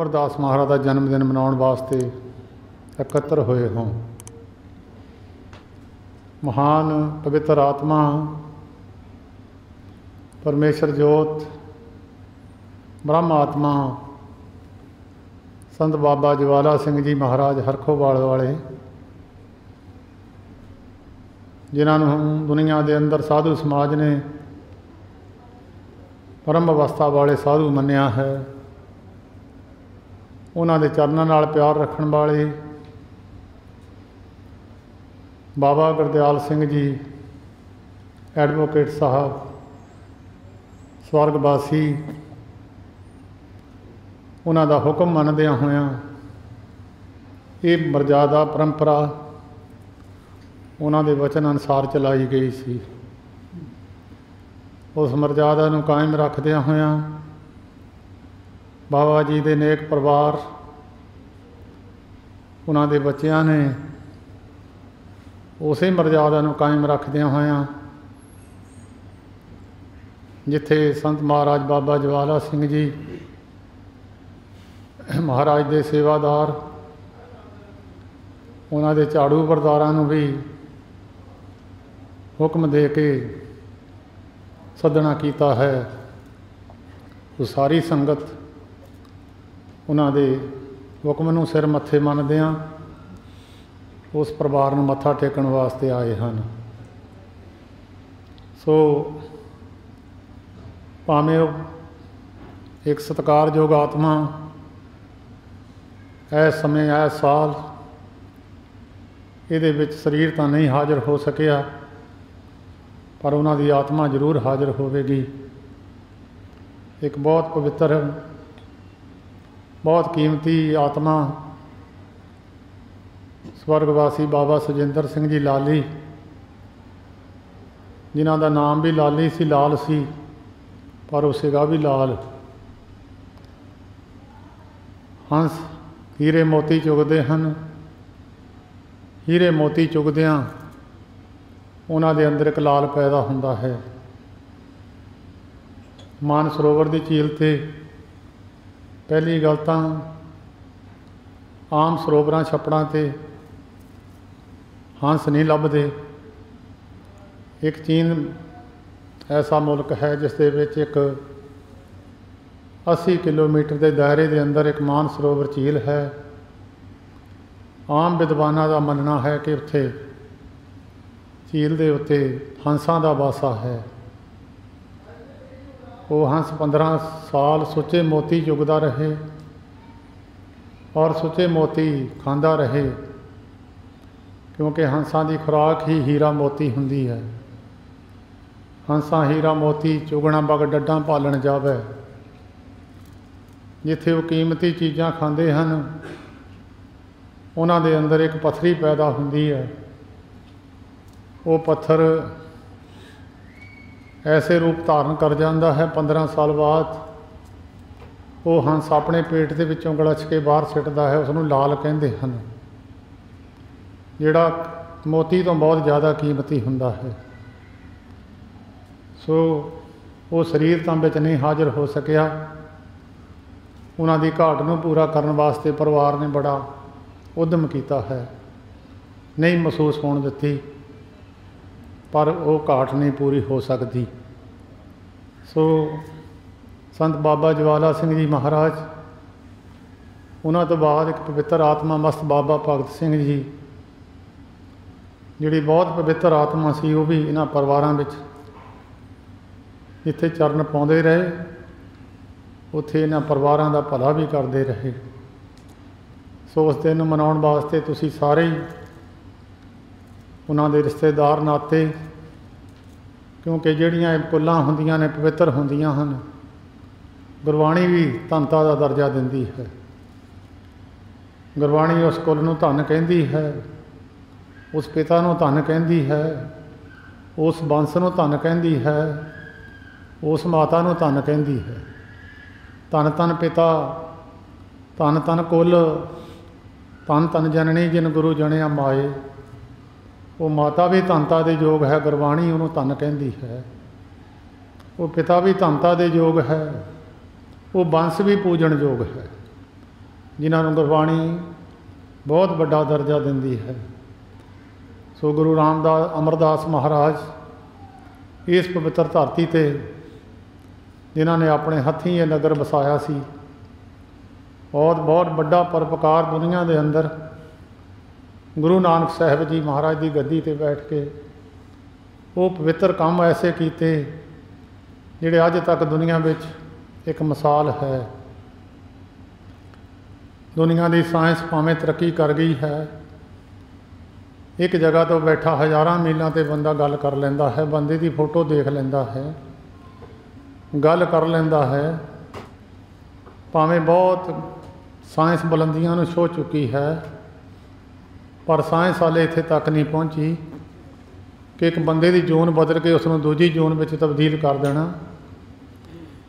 अमरदास महाराज का जन्मदिन मनाने वास्ते एकत्र होए हों। महान पवित्र आत्मा परमेश्वर जोत ब्रह्म आत्मा संत बाबा ज्वाला सिंह जी महाराज हरखोवाल वाले, जिन्होंने दुनिया के अंदर साधु समाज ने परम अवस्था वाले साधु मन्निया है, उन्होंने चरणों नाल प्यार रखने वाले बाबा गुरदयाल सिंह जी एडवोकेट साहब स्वर्गवासी, उन्हों का हुक्म मनदिया होया ये मर्यादा परंपरा उन्होंने वचन अनुसार चलाई गई सी। उस मर्यादा नूं कायम रखदिया होया बाबा जी के नेक परिवार उन्होंने बच्चों ने उस मर्यादा नूं कायम रखदिया होया जिथे संत महाराज बाबा ज्वाला सिंह जी महाराज के सेवादार उन्होंने झाड़ू बरदारां नूं भी हुक्म दे के सदना किया है। तो सारी संगत उन्होंने हुक्म नूं सिर मत्थे मनदियां उस परिवार नूं मत्था टेकण वास्ते आए हैं। सो भावें एक सत्कारयोग आत्मा इस समय इस साल ये शरीर तो नहीं हाजिर हो सकिया, पर उन्होंने आत्मा जरूर हाजिर होगी। एक बहुत पवित्र बहुत कीमती आत्मा स्वर्गवासी बाबा सुजिंदर सिंह जी लाली, जिन्हों का नाम भी लाली सी, लाल सी, पर वो सीगा भी लाल। हंस हीरे मोती चुगते हैं, हीरे मोती चुगदियाँ उन्होंने अंदर एक लाल पैदा होंदा है। मान सरोवर की झील ते पहली गल तो आम सरोवरां छप्पड़ां ते हंस नहीं लभदे। एक चीन ऐसा मुल्क है जिस दे विच एक 80 किलोमीटर के दायरे के अंदर एक मान सरोवर झील है। आम विद्वानों का मनना है कि उत्थे झील के उत्ते हंसां का वासा है। वो हंस 15 साल सुचे मोती चुगदा रहे और सुचे मोती खांदा रहे, क्योंकि हंसां की खुराक ही हीरा मोती हुंदी है। हंसा हीरा मोती चुगना बग डड्डां भालण जावे। जिथे वो कीमती चीज़ां खांदे हैं उन्हां दे अंदर एक पत्थरी पैदा हुंदी है। वो पत्थर ऐसे रूप धारण कर जाता है, 15 साल बाद वो हंस अपने पेट के विचों गलछ के बाहर सिटदा है। उसनूं लाल कहंदे हैं, जिहड़ा मोती तो बहुत ज़्यादा कीमती हुंदा है। सो वो शरीर तो विच नहीं हाजिर हो सकिया। उन्हों की घाट नूं पूरा करने वास्ते परिवार ने बड़ा उद्यम किया है, नहीं महसूस होण दित्ती, पर वो घाट नहीं पूरी हो सकती। सो संत बाबा ज्वाला सिंह जी महाराज, उन्हों तो बाद एक पवित्र आत्मा मस्त बाबा भगत सिंह जी, जिहड़ी बहुत पवित्र आत्मा सी, वो भी इन्हां परिवारां विच जिथे चरण पाउंदे रहे उत्थे इन्हां परिवारां दा भला भी करते रहे। सो उस दिन मनाउण वास्ते तुसीं सारे ही उन्हां दे रिश्तेदार नाते, क्योंकि जिहड़ियां कुल्लां हुंदियां ने पवित्र हुंदियां हन, गुरबाणी भी धनता का दर्जा दिंदी है। गुरबाणी उस कुल नूं धन कहंदी है, उस पिता नूं धन कहंदी है, उस वंश नूं धन कहंदी है, उस माता नूं धन कहंदी है। धन धन पिता, धन धन कुल, धन धन जननी जिन गुरु जनिया माए। वो माता भी धनता दे योग है, गुरबाणी उन्होंने धन कहंदी है। वो पिता भी धनता दे योग है, वो वंश भी पूजन योग है। जिन्हां नूं गुरबाणी बहुत बड़ा दर्जा दिंदी है। सो गुरु रामदास अमरदास महाराज इस पवित्र धरती ते जिन्हां ने अपने हत्थीं ये नगर बसाया सी, और बहुत बड़ा परोपकार दुनिया के अंदर गुरु नानक साहिब जी महाराज की गद्दी ते बैठ के वो पवित्र काम ऐसे किए जिहड़े अज तक दुनिया विच एक मिसाल है। दुनिया की साइंस भावें तरक्की कर गई है, एक जगह तो बैठा हज़ारां मीलों ते बंदा गल कर लैंदा है, बंदे की फोटो देख लैंदा है, गल कर लैंदा है। भावें बहुत साइंस बुलंदियां नूं छो चुकी है, पर साइंस हाले इत्थे तक नहीं पहुंची कि एक बंदे की जून बदल के उसनूं दूजी जून में तब्दील कर देना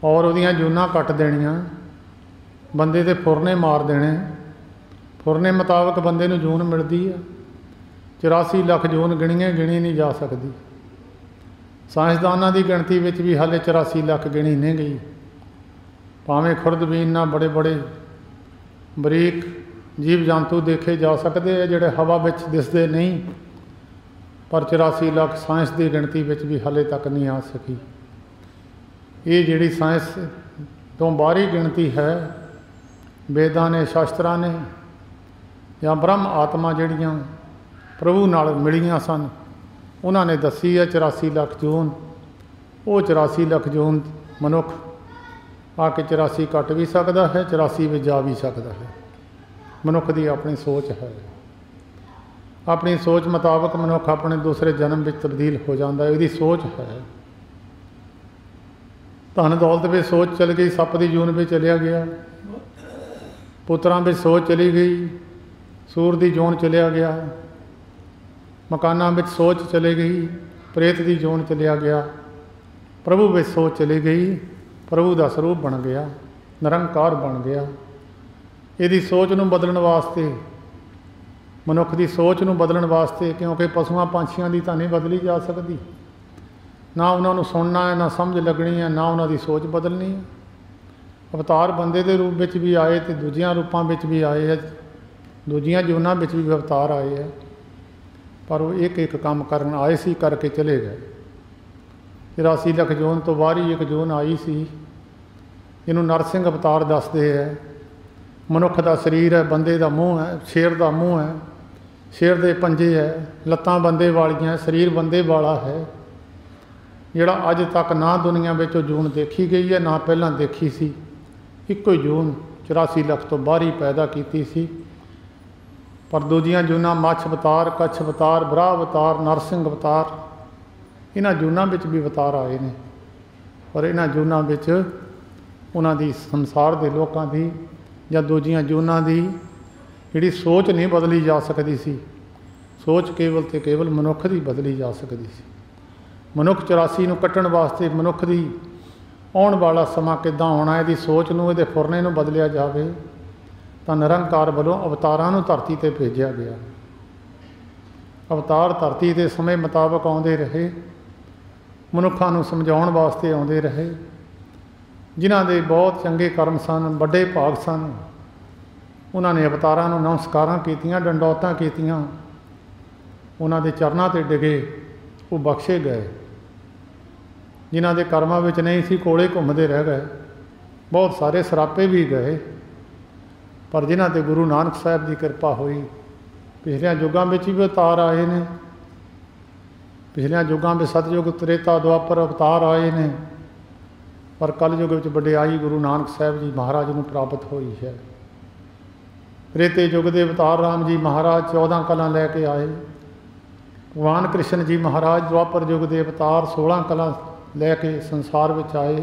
और उहदियां जूनां कट देनियां, बंदे दे फुरने मार देने। फुरने मुताबक बंदे नूं जून मिलती है, 84 लाख जून गिणीए गिणी नहीं जा सकती। साइंसदानां की गिणती विच भी हाले 84 लाख गिणी नहीं गई। भावें खुरदबीन नाल बड़े बड़े बरीक जीव जंतु देखे जा सकते हैं जिहड़े हवा विच दिसदे नहीं, पर 84 लाख साइंस की गिणती विच भी हाले तक नहीं आ सकी। ये जिहड़ी साइंस तो बाहरी गिणती है, वेदां ने शास्त्रां ने या ब्रह्म आत्मा जिहड़ियां प्रभु नाल मिलियां सन, उन्होंने दसी है 84 लाख जून। वो 84 लाख जून मनुख आके 84 कट भी सकता है, 84 में जा भी सकता है। मनुख की अपनी सोच है, अपनी सोच मुताबक मनुख अपने दूसरे जन्म में तब्दील हो जाता है। यदि सोच है, धन दौलत में सोच चल गई, सप की जून में चलिया गया, पुत्रां में सोच चली गई, सूर की जून चलिया गया, मकाना में सोच चली गई, प्रेत की जून चलिया गया, प्रभु में सोच चली गई, प्रभु का स्वरूप बन गया, निरंकार बन गया। यदि सोच नूं बदलण वास्ते, मनुख की सोच नूं बदलण वास्ते, क्योंकि पशुआं पंछियां की तां नहीं बदली जा सकती, ना उन्होंने सुनना है, ना समझ लगनी है, ना उन्होंने सोच बदलनी है। अवतार बंदे के रूप में भी आए तो दूजिया रूपों में भी आए है, दूजिया जूनां में भी अवतार आए है, पर वो एक एक काम करन आए सी, करके चले गए। 84 लाख जून तो बाहरी एक जून आई सी, इनू नरसिंह अवतार दसदे है। मनुख का शरीर है, बंदे का मूँह है, शेर का मूँह है, शेर के पंजे है, लत्तां बंदे वालियां, शरीर बंदे वाला है, जिहड़ा अज तक ना दुनिया में जून देखी गई है, ना पहलां देखी सी। इक्को ही जून 84 लाख तो बाहरी पैदा की सी, पर दूजियां जूनां मच्छ अवतार, कच्छ अवतार, बराह अवतार, नरसिंह अवतार, इन्हां जूनां विच भी अवतार आए ने। पर इन्हां जूनां विच उन्हां दी संसार के लोगों की या दूजियां जूनां की जिहड़ी सोच नहीं बदली जा सकती सी। सोच केवल तो केवल मनुख की बदली जा सकती सी। मनुख 84 नूं कट्टण वास्ते मनुख की आउण वाला समा किद्दां होना, इहदी सोच नूं, इहदे फुरने नूं बदलिया जावे, तां निरंकार वल्लों अवतारां नूं धरती ते भेजिया गया। अवतार धरती के समय मुताबक आउंदे रहे, मनुखां नूं समझाउण वास्ते आउंदे रहे। जिन्हां दे बहुत चंगे कर्म सन, बड़े भाग सन, उन्होंने अवतारां नूं नमस्कारां कीतियां, डंडौतां कीतियां, उन्हां दे चरनां ते डिगे, वो बख्शे गए। जिन्हां दे कर्मां विच नहीं सी, कोले घुमदे रह गए। बहुत सारे सरापे भी गए, पर जिन्हां ते गुरु नानक साहिब की कृपा हुई, पिछलियां युगां विच भी अवतार आए ने, पिछलियां युगां में सतयुग, त्रेता, द्वापर अवतार आए ने, पर कलयुग विच वडियाई गुरु नानक साहिब जी महाराज नूं प्राप्त हुई है। त्रेते युग के अवतार राम जी महाराज 14 कलां लैके आए। भगवान कृष्ण जी महाराज द्वापर युग के अवतार 16 कला लैके संसार में आए।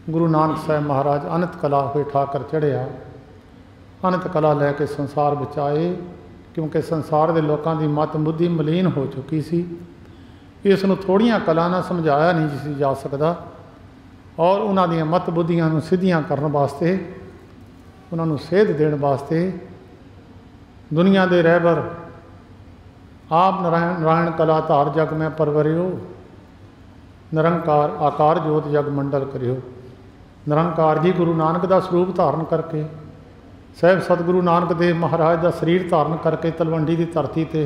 गुरु नानक साहिब महाराज अनंत कला होए ठाकर चढ़िया, अनंत कला लैके संसार में आए, क्योंकि संसार के लोगों की मत बुद्धि मलीन हो चुकी सी। इसनूं थोड़ियां कला ना समझाया नहीं सी जा सकता, और उन्हां दीयां मत बुद्धियां नूं सिद्धियां करन वास्ते, उन्हां नूं सेध देण वास्ते दुनिया के रहबर आप नारायण कला धार जग में परवरियो, निरंकार आकार जोत जग मंडल करियो। निरंकार जी गुरु नानक का स्वरूप धारण करके ਸਾਹਿਬ सतगुरु नानक देव महाराज का शरीर धारण करके तलवंडी की धरती ते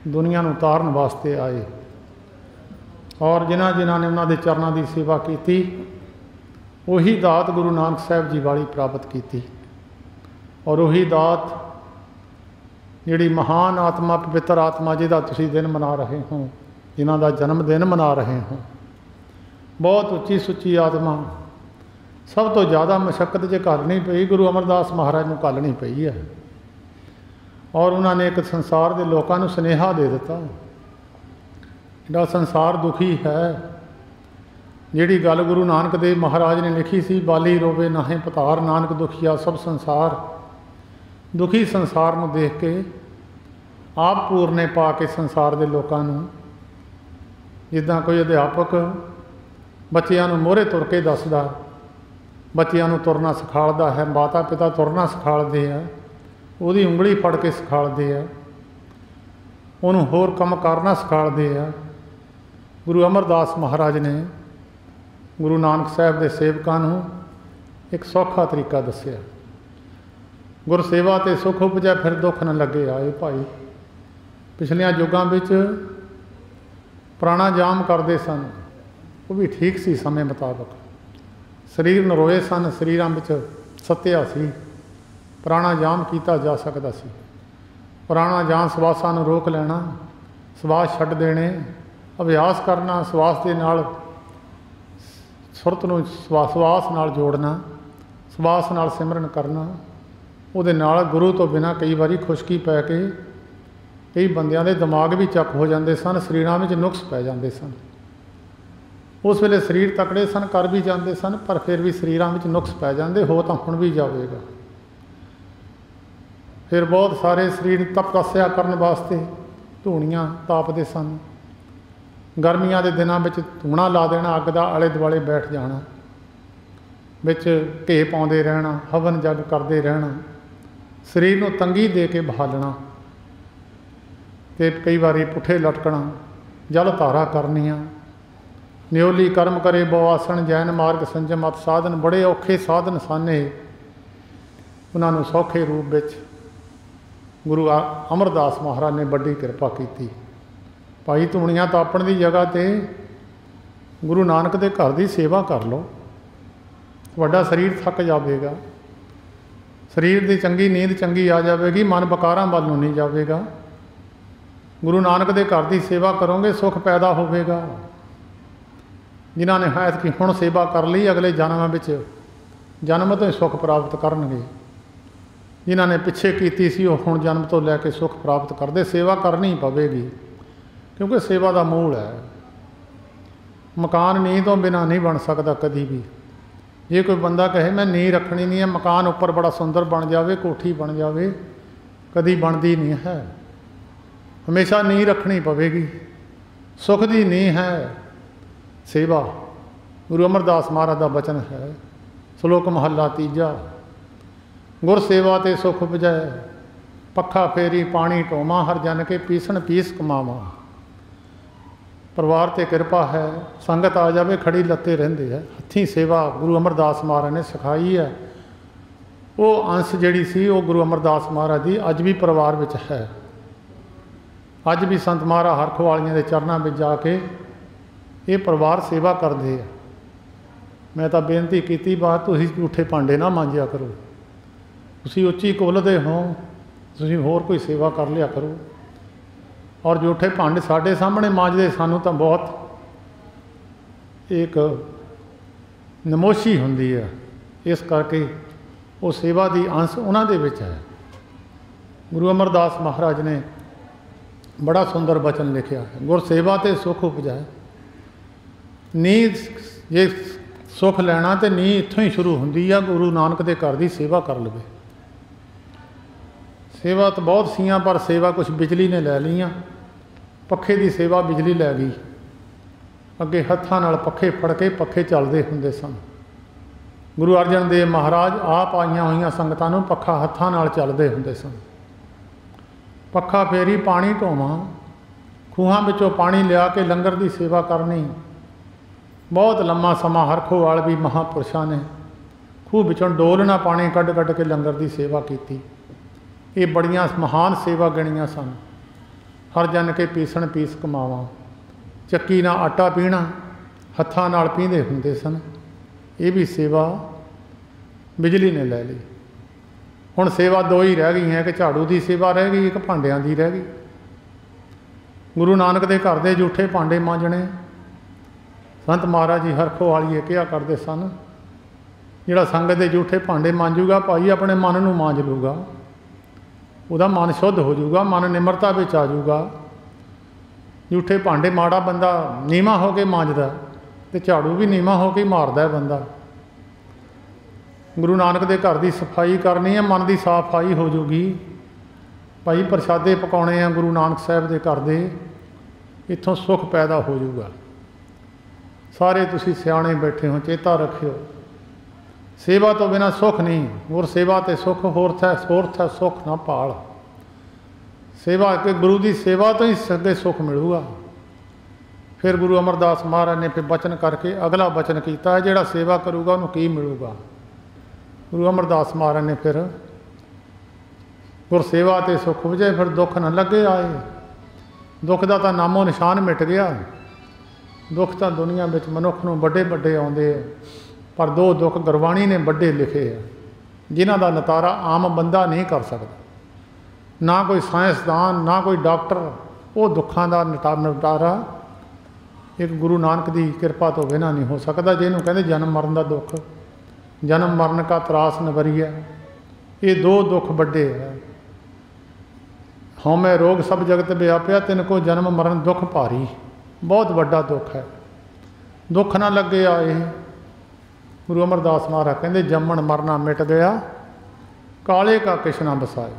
दुनिया नूं तारन वास्ते आए और जिन्हां जिन्हां ने उन्हां दे चरणों की सेवा की उही दात गुरु नानक साहब जी वाली प्राप्त की और उही दात जिहड़ी महान आत्मा पवित्र आत्मा जिहदा तुसीं दिन मना रहे हो, जिन्हां दा जन्म दिन मना रहे हो, बहुत उच्ची सुच्ची आत्मा, सब तो ज़्यादा मशक्कत जे घालनी पई गुरु अमरदास महाराज नूं घालनी पई है। और उन्होंने एक संसार के लोगों को सुनेहा दे दिता, जिहड़ा संसार दुखी है, जिहड़ी गल गुरु नानक देव महाराज ने लिखी सी, बाली रोवे नाहे पतार नानक दुखिया सब संसार। दुखी संसार में देख के आप पूरने पा के संसार के लोगों को, जिदा कोई अध्यापक बच्चों को मोहरे तुर के दसदा, बच्चों को तुरना सिखाता है, माता पिता तुरना सिखाते हैं, उसकी उंगली फड़ के सिखाते हैं, उन्होंने होर काम करना सिखाते हैं। गुरु अमरदास महाराज ने गुरु नानक साहब के सेवकों को एक सौखा तरीका दसिया। गुरसेवा ते सुख उपजै फिर दुख न लगे आए भाई। पिछलियां युगां विच प्राणायाम करते सन, वो भी ठीक सी समय मुताबक। शरीर नरोए सन, शरीरां विच सत्या सी, प्राणायाम किया जा सकता सी। प्राणायाम सवासां नूं रोक लेना, सवास छड्ड देने, अभ्यास करना, सवास के नाल सुरत नूं सवास नाल जोड़ना, सवास नाल सिमरन करना। उहदे नाल गुरु तो बिना कई बारी खुशकी पै के कई बंदियां दे दिमाग भी चक हो जाते सन, शरीरां विच नुक्स पै जाते सन। उस वेले शरीर तकड़े सन, कर भी जाते सन, पर फिर भी शरीरां विच नुक्स पै जाते, हो तो हुण भी जाएगा। फिर बहुत सारे शरीर तपस्या करने वास्ते धूणियाँ तापते सन। गर्मियां के दिनों में धूणा ला देना, अग का आले दुआले बैठ जाना, विच घे पाउंदे रहना, हवन जग करते रहना, शरीर को तंगी दे के बहालना, तो कई बारी पुठे लटकना, जल धारा करनियाँ, न्योली कर्म करे बवासन जैन मार्ग संजम अत साधन। बड़े औखे साधन साने, उन्होंने सौखे रूप में गुरु अमरदास महाराज ने बड़ी कृपा की। भाई धूणियाँ तापण की जगह ते गुरु नानक के घर की सेवा कर लो, वड्डा शरीर थक जाएगा, शरीर की चंगी नींद चंगी आ जाएगी, मन बकारां वाल नूं नहीं जाएगा। गुरु नानक के घर की सेवा करोगे सुख पैदा होगा। जिन्होंने है कि हुण सेवा कर ली, अगले जन्म में जन्म तो ही सुख प्राप्त करनगे। जिन्होंने पिछे की सी वो हुण जन्म तो लैके सुख प्राप्त करते। सेवा करनी पवेगी, क्योंकि सेवा का मूल है। मकान नींह तो बिना नहीं बन सकता कभी भी। जे कोई बंदा कहे मैं नींह रखनी नहीं है, मकान ऊपर बड़ा सुंदर बन जाए, कोठी बन जाए, कभी बनती नहीं है। हमेशा नींह रखनी पवेगी। सुख की नींह है सेवा। गुरु अमरदास महाराज का वचन है, श्लोक महला तीजा, गुर सेवा ते सुख उपजै, पखा फेरी पानी ढोमा, हर जन के पीसन पीस कमावा। परिवार ते कृपा है, संगत आ जाए खड़ी लत्ते रहंदे है। हथी सेवा गुरु अमरदास महाराज ने सिखाई है। वो अंश जिहड़ी सी वो गुरु अमरदास महाराज की अज भी परिवार विच है। अज भी संत महाराज हरखवालियां दे चरणों में जाके ये परिवार सेवा करते हैं। मैं तो बेनती की बात, तुसीं झूठे भांडे ना मांजिया करो, तुसीं उच्ची कुलदे हो, तुसीं होर कोई सेवा कर लिया करो। और झूठे भांडे साडे सामने मांजदे सानू तो बहुत एक नमोशी हुंदी है। इस करके वो सेवा की अंश उन्हां दे विच है। गुरु अमरदास महाराज ने बड़ा सुंदर वचन लिखिया है, गुर सेवा ते सुख उपजै। नींह जे सुख लैना तो नींह इत्थों ही शुरू हुंदी है, गुरु नानक के घर की सेवा कर लवे। सेवा तो बहुत सीयां, पर सेवा कुछ बिजली ने लै लियां। पखे की सेवा बिजली लै गई। अगे हत्थां नाल पखे फड़ के पखे चलते हुंदे सन। गुरु अर्जन देव महाराज आप आईयां होईयां संगतां नूं पखा हत्थां नाल चलदे हुंदे सन। पखा फेरी पानी ढोवां, खूहां विचों पानी लिया के लंगर की सेवा करनी। बहुत लम्मा समा हरखोवाल भी महापुरुषां ने खूह विचों डोलना पानी कढ़ कढ़ के लंगर की सेवा की। ये बड़ियां महान सेवा गिणियां सन। हर जन के पीसण पीस कमावा, ਚੱਕੀ ਨਾਲ आटा पीना, हत्थां नाल पींदे हुंदे सन। ये भी सेवा बिजली ने लै ली। हुण सेवा दो ही रह गई है कि झाड़ू की सेवा रह गई, एक भांडियां की रह गई। गुरु नानक के घर के जूठे भांडे मांजने संत महाराज जी हरखो वालीए कहा करते सन, जिहड़ा संगत के जूठे भांडे मांजूगा भाई अपने मन नूं मांज लूगा, उहदा मन शुद्ध हो जाऊगा, मन निमरता विच आ जाऊगा। जूठे भांडे माड़ा बंदा नीवा हो के मांजदा ते झाड़ू भी नीवा हो के मारदा है बंदा। गुरु नानक के घर की सफाई करनी है, मन की सफाई हो जाऊगी। भाई प्रसादे पकाने हैं गुरु नानक साहब के घर दे, इत्थों सुख पैदा हो जाऊगा। सारे तुसी सियाणे बैठे हो, चेता रखियो सेवा तो बिना सुख नहीं, और सेवा ते सुख होर है सुख ना भाल। सेवा के गुरु की सेवा तो ही सगे सुख मिलूगा। फिर गुरु अमरदास महाराज ने फिर बचन करके अगला बचन किया है, जिहड़ा सेवा करूगा उन्होंने की मिलूगा। गुरु अमरदास महाराज ने फिर गुरसेवा ते सुख वजे फिर दुख न लगे आए। दुख का तो नामो निशान मिट गया। दुख तो दुनिया में मनुख नूं बड़े बड़े आउंदे, पर दो दुख गुरबाणी ने बड़े लिखे है, जिन्हां दा नतारा आम बंदा नहीं कर सकता। ना कोई साइंसदान, ना कोई डॉक्टर, वो दुखों का निपटारा एक गुरु नानक की कृपा तो बिना नहीं हो सकता। जिन्हों कहते जन्म मरण का दुख, जन्म मरण का त्रास नवरी है, ये दो दुख बड़े है। हौमै रोग सब जगत व्याप्या, तिनको जन्म मरण दुख भारी, बहुत बड़ा दुख है। दुख ना लगे आए। गुरु अमरदास महाराज कहते जमन मरना मिट गया, काले का किशना बसाए।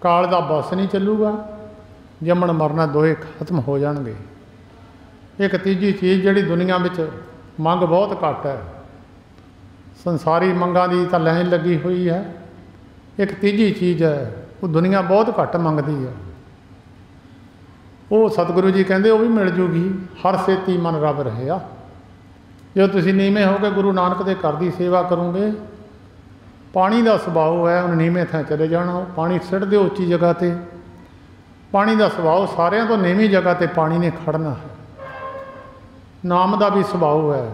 काल का बस नहीं चलूगा, जमन मरना दोए खत्म हो जाएंगे। एक तीजी चीज़ जी दुनिया में मंग बहुत घट है, संसारी मंगां की तो लाइन लगी हुई है। एक तीजी चीज़ है वो दुनिया बहुत घट मंगती है, वो सतगुरु जी कहते वो भी मिल जूगी। हर सेती मन रब रहा। जो तुम नीवें हो के गुरु नानक के घर की सेवा करोगे, पानी का सुभाव है उन्हें नीवें थां चले जाना। पानी सिट दो उच्ची जगह पर, पानी का सुभाव सारिਆਂ तो नीवीं जगह पर पानी ने खड़ना है। नाम का भी सुभाव है,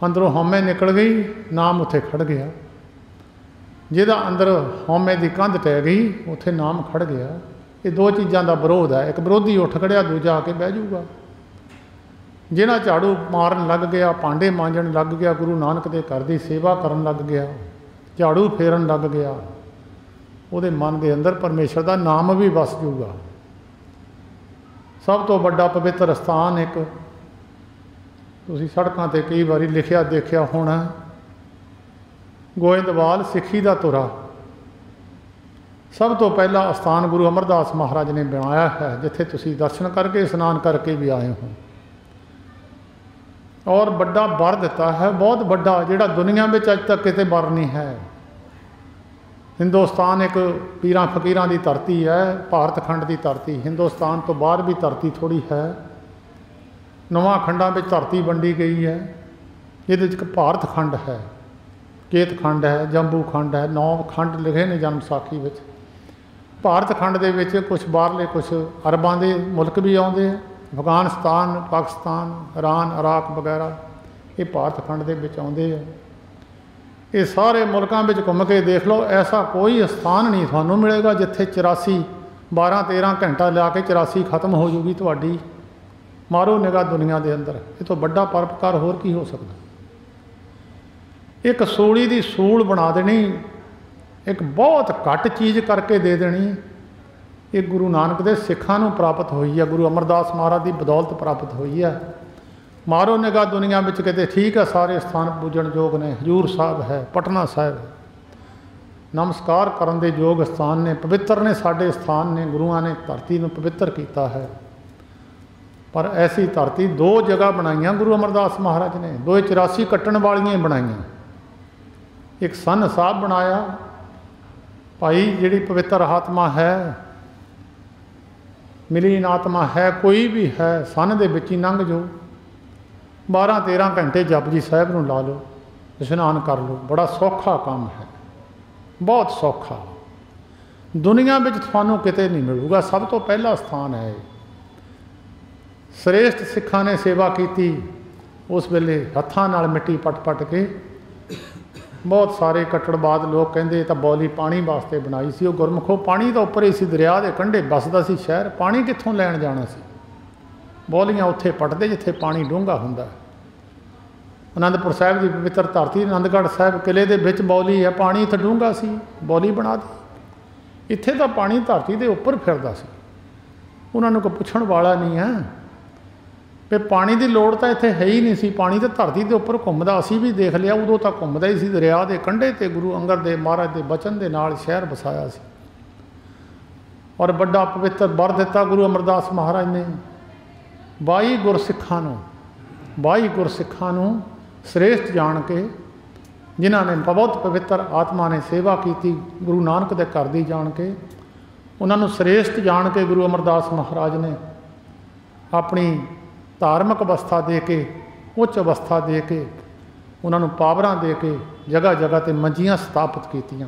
अंदरों हौमे निकल गई, नाम उत्थे खड़ गया। जिहदा अंदर हौमे की कंध टह गई, उत्थे नाम खड़ गया। ये दो चीज़ों का विरोध है, एक विरोधी उठ खड़िया, दूजा आके बह जाऊगा। जिहड़ा झाड़ू मारन लग गया, भांडे मांजन लग गया, गुरु नानक के घर की सेवा करन लग गया, झाड़ू फेरन लग गया, उहदे मन के अंदर परमेश्वर का नाम भी वस जाऊगा। सब तो बड़ा पवित्र स्थान एक तुसीं सड़कों पर कई बारी लिखिया देखिया होना, गोइंदवाल सिੱਖੀ ਦਾ तुरा। सब तो पहला स्थान गुरु अमरदास महाराज ने बनाया है, जिथे तुसीं दर्शन करके स्नान करके भी आए हो। और बड़ा बर दिता है, बहुत बड़ा, जिहड़ा दुनिया में अज तक किते बर नहीं है। हिंदुस्तान एक पीरां फकीरां की धरती है, भारत खंड की धरती। हिंदुस्तान तो बाहर भी धरती थोड़ी है, नवां खंडा में धरती वंडी गई है। ये भारत खंड है, केत खंड है, जंबू खंड है, 9 खंड लिखे ने जन्म साखी में। भारत खंड के विच कुछ बाहरले कुछ अरबां के मुल्क भी आउंदे हैं, अफगानिस्तान, पाकिस्तान, ईरान, इराक वगैरह, ये भारत खंड के विच आउंदे हैं। ये सारे मुल्कों में घूम के देख लो, ऐसा कोई स्थान नहीं थानू मिलेगा जिथे 84 12-13 घंटा ला के 84 खत्म हो जूगी तुहाडी। मारो निगाह दुनिया के अंदर, ये तो बड़ा परोपकार होर की हो सकता। एक सूली की सूल बना देनी, एक बहुत घट चीज़ करके दे देनी, ये गुरु नानक के सिखां नूं प्राप्त हुई है, गुरु अमरदास महाराज की बदौलत प्राप्त हुई है। मारो निगाह दुनिया में कहते ठीक है, सारे स्थान पूजन योग ने। हजूर साहब है, पटना साहब है, नमस्कार करन दे योग स्थान ने, पवित्र ने साडे स्थान ने। गुरुआं ने धरती नूं पवित्र किया है। पर ऐसी धरती दो जगह बनाई गुरु अमरदास महाराज ने, 284 कट्टण वालियां बनाई। एक सन साहब बनाया, भाई जिहड़ी पवित्र आत्मा है, मिलीन आत्मा है, कोई भी है, सन दे विच ही लंघ जाओ, 12-13 घंटे जपजी साहब नूं ला लो, इशनान कर लो, बड़ा सौखा काम है, बहुत सौखा। दुनिया में थानू किते नहीं मिलूगा, सब तो पहला स्थान है। श्रेष्ठ सिखा ने सेवा की, उस वेले हत्थां नाल मिट्टी पट पट के, बहुत सारे कट्टड़बाद लोग कहते तो बौली पानी वास्ते बनाई सी। गुरमुखो पानी तो उपर ही सी, दरिया के कंढे बसदा सी शहर, पानी कित्थों लैण जाना सी। बौलियां उत्थे पटदे जिथे पानी डूंगा हुंदा। आनंदपुर साहिब की पवित्र धरती, आनंदगढ़ साहिब किले दे विच बौली है, पानी इत्थे डूंगा सी, बौली बना दी। इत्थे तो पानी धरती के उपर फिरदा सी, उन्होंने कोई पुछण वाला नहीं है भी पानी की लोड़ तो इत्थे है ही नहीं सी। पानी तो धरती के उपर घूमदा, असीं भी देख लिया, उदों तो घूमदा ही सी दरिया के कंढे ते। गुरु अंगद देव महाराज के बचन के नाल शहर बसाया सी। और बड़ा पवित्र वर दिता गुरु अमरदास महाराज ने 22 गुरसिखां नूं, 22 गुरसिखां नूं श्रेष्ठ जान के, जिन्हां ने बहुत पवित्र आत्मा ने सेवा की गुरु नानक दे घर दी जान के, उन्होंने श्रेष्ठ जान के गुरु अमरदास महाराज ने अपनी धार्मिक अवस्था दे के, उच्च अवस्था दे के, उन्होंने पावरां दे के जगह जगह ते मंजियां स्थापित कीतियां।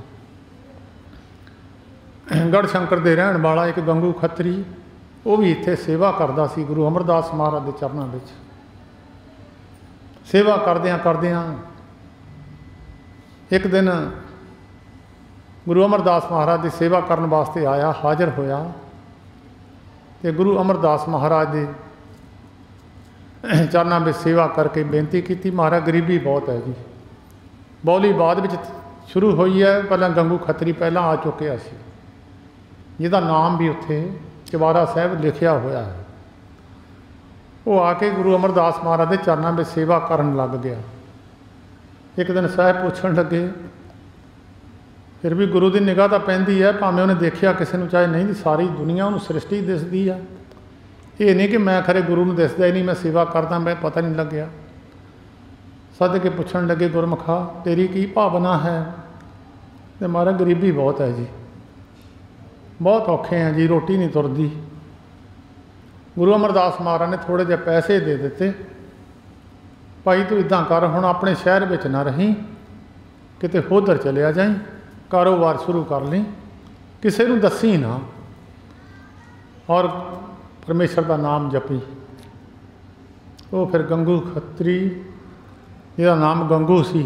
गढ़शंकर दे रहण वाला एक गंगू खत्री, वो भी इत्थे सेवा करदा सी गुरु अमरदास महाराज के चरणों में। सेवा करदियां करदियां एक दिन गुरु अमरदास महाराज की सेवा करने वास्ते आया, हाजिर होया ते गुरु अमरदास महाराज के चरणों में सेवा करके बेनती की, महाराज गरीबी बहुत है जी। बौली बाद में शुरू हुई है, पहला गंगू खत्री पहला आ चुकिया सी, जिहदा नाम भी उत्थे चवारा साहब लिखिया होया है। वो आके गुरु अमरदास महाराज के चरणों में सेवा करन लग गया। एक दिन साहब पूछण लगे, फिर भी गुरु की निगाह तो पैंदी है, भावें उन्हें देखा किसी को चाहे नहीं, सारी दुनिया उन्होंने सृष्टि दिसदी है। ये नहीं कि मैं खरे गुरु में दिसदा ही नहीं, मैं सेवा करदा, मैं पता नहीं लग्या। सद के पूछण लगे, गुरमुखा तेरी की भावना है? तो महाराज गरीबी बहुत है जी, बहुत औखे हैं जी, रोटी नहीं तुरदी। गुरु अमरदास महाराज ने थोड़े जे पैसे दे दिते, भाई तू इदां कर, हुण अपने शहर में ना रही, किते होदर चलिया जाई, कारोबार शुरू कर ली, किसी नूं दसी ना, और परमेश्वर का नाम जपी। वो फिर गंगू खत्री, जिहदा नाम गंगू सी,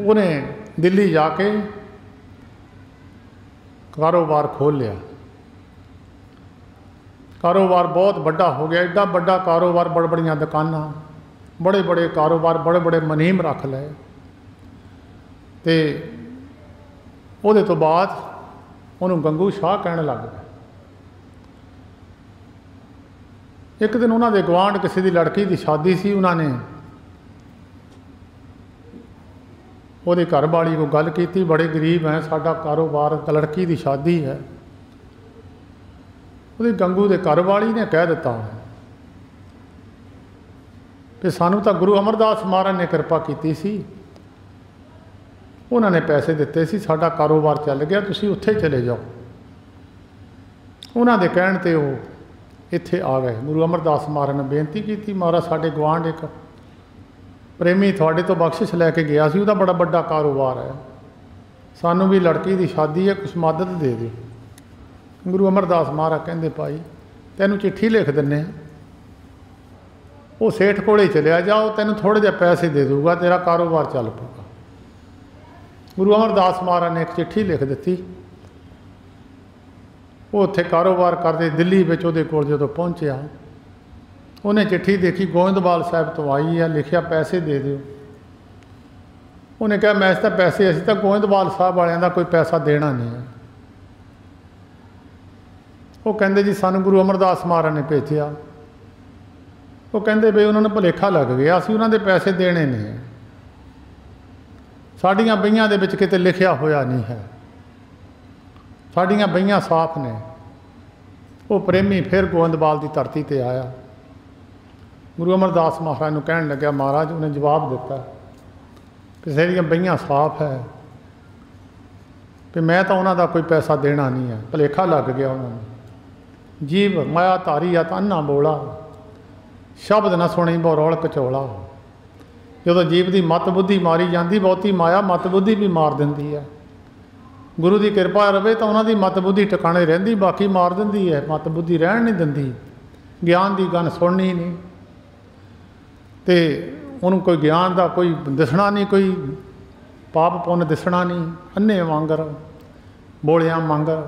उन्हें दिल्ली जाके कारोबार खोल लिया। कारोबार बहुत बड़ा हो गया, एडा बड़ा कारोबार, बड़ बड़ियां दुकानां, बड़े बड़े कारोबार, बड़े बड़े मुनीम रख लए। ते ਉਹਦੇ तो बाद उन्होंने गंगू शाह कहने लग गए। एक दिन उन्होंने गवांढ किसी की लड़की की शादी सी, उन्होंने ਉਹਦੀ घर वाली को गल की, बड़े गरीब हैं, साडा कारोबार, लड़की की शादी है। ਉਹਦੀ गंगू के घर वाली ने कह दिता कि सानू तो गुरु अमरदास महाराज ने कृपा की सी, उन्होंने पैसे दिते सी, साडा कारोबार चल गया, तुसीं उत्थे चले जाओ। उन्होंने कहण ते वो इत्थे आ गए। गुरु अमरदास महाराज ने बेनती की, महाराज साडे गुआंढ एक प्रेमी थोड़े तो बख्शिश लैके गया सी, उहदा बड़ा बड़ा कारोबार है, सानू भी लड़की की शादी है, कुछ मदद दे दे। गुरु अमरदास महाराज कहंदे, भाई तैनूं चिट्ठी लिख दिन्ने, वो सेठ कोले चलिया जाओ, तैनूं थोड़े जे पैसे दे दूगा, तेरा कारोबार चल पऊगा। गुरु अमरदास महाराज ने एक चिट्ठी लिख दी। वो उत्थे कारोबार करते दिल्ली में उहदे कोल जदों पहुँचा, उन्हें चिट्ठी देखी, गोविंदवाल साहब तो आई है, लिखिया पैसे दे दिओ। उन्हें कहा मैं तो पैसे, असीं तो गोविंदवाल साहब वालियां दा कोई पैसा देना नहीं है। वो कहंदे जी सानू गुरु अमरदास महाराज ने भेजिया। वो कहंदे बई उन्होंने भुलेखा लग गया, असीं उन्हां दे पैसे देने नहीं है, साड़ियाँ बईयां दे विच किते लिखिया होया नहीं है, साड़ियाँ बईयां साफ ने। वो प्रेमी फिर गोविंदवाल की धरती ते आया, गुरु अमरदास महाराज नूं कहण लग्या, महाराज उन्हें जवाब दिता कि साड़ियाँ बईयां साफ है, कि मैं तो उन्हां दा कोई पैसा देना नहीं है, भुलेखा लग गया उन्होंने। जीव माया धारी आ ताना बोला, शब्द न सुनी बरौल कचौला। जो जीव की मत बुद्धि मारी जाती, बहुती माया मत बुद्धि भी मार देंदी है। गुरु की कृपा रहे तो उन्होंने मत बुद्धि टिकाने रहिंदी, बाकी मार देंदी है, मत बुद्धि रहन नहीं देंदी, ज्ञान की गल सुननी नहीं, तो उन्होंने कोई ज्ञान का कोई दिसना नहीं, कोई पाप पुण्य दिसना नहीं, अन्ने वांगर बोलिया मांगर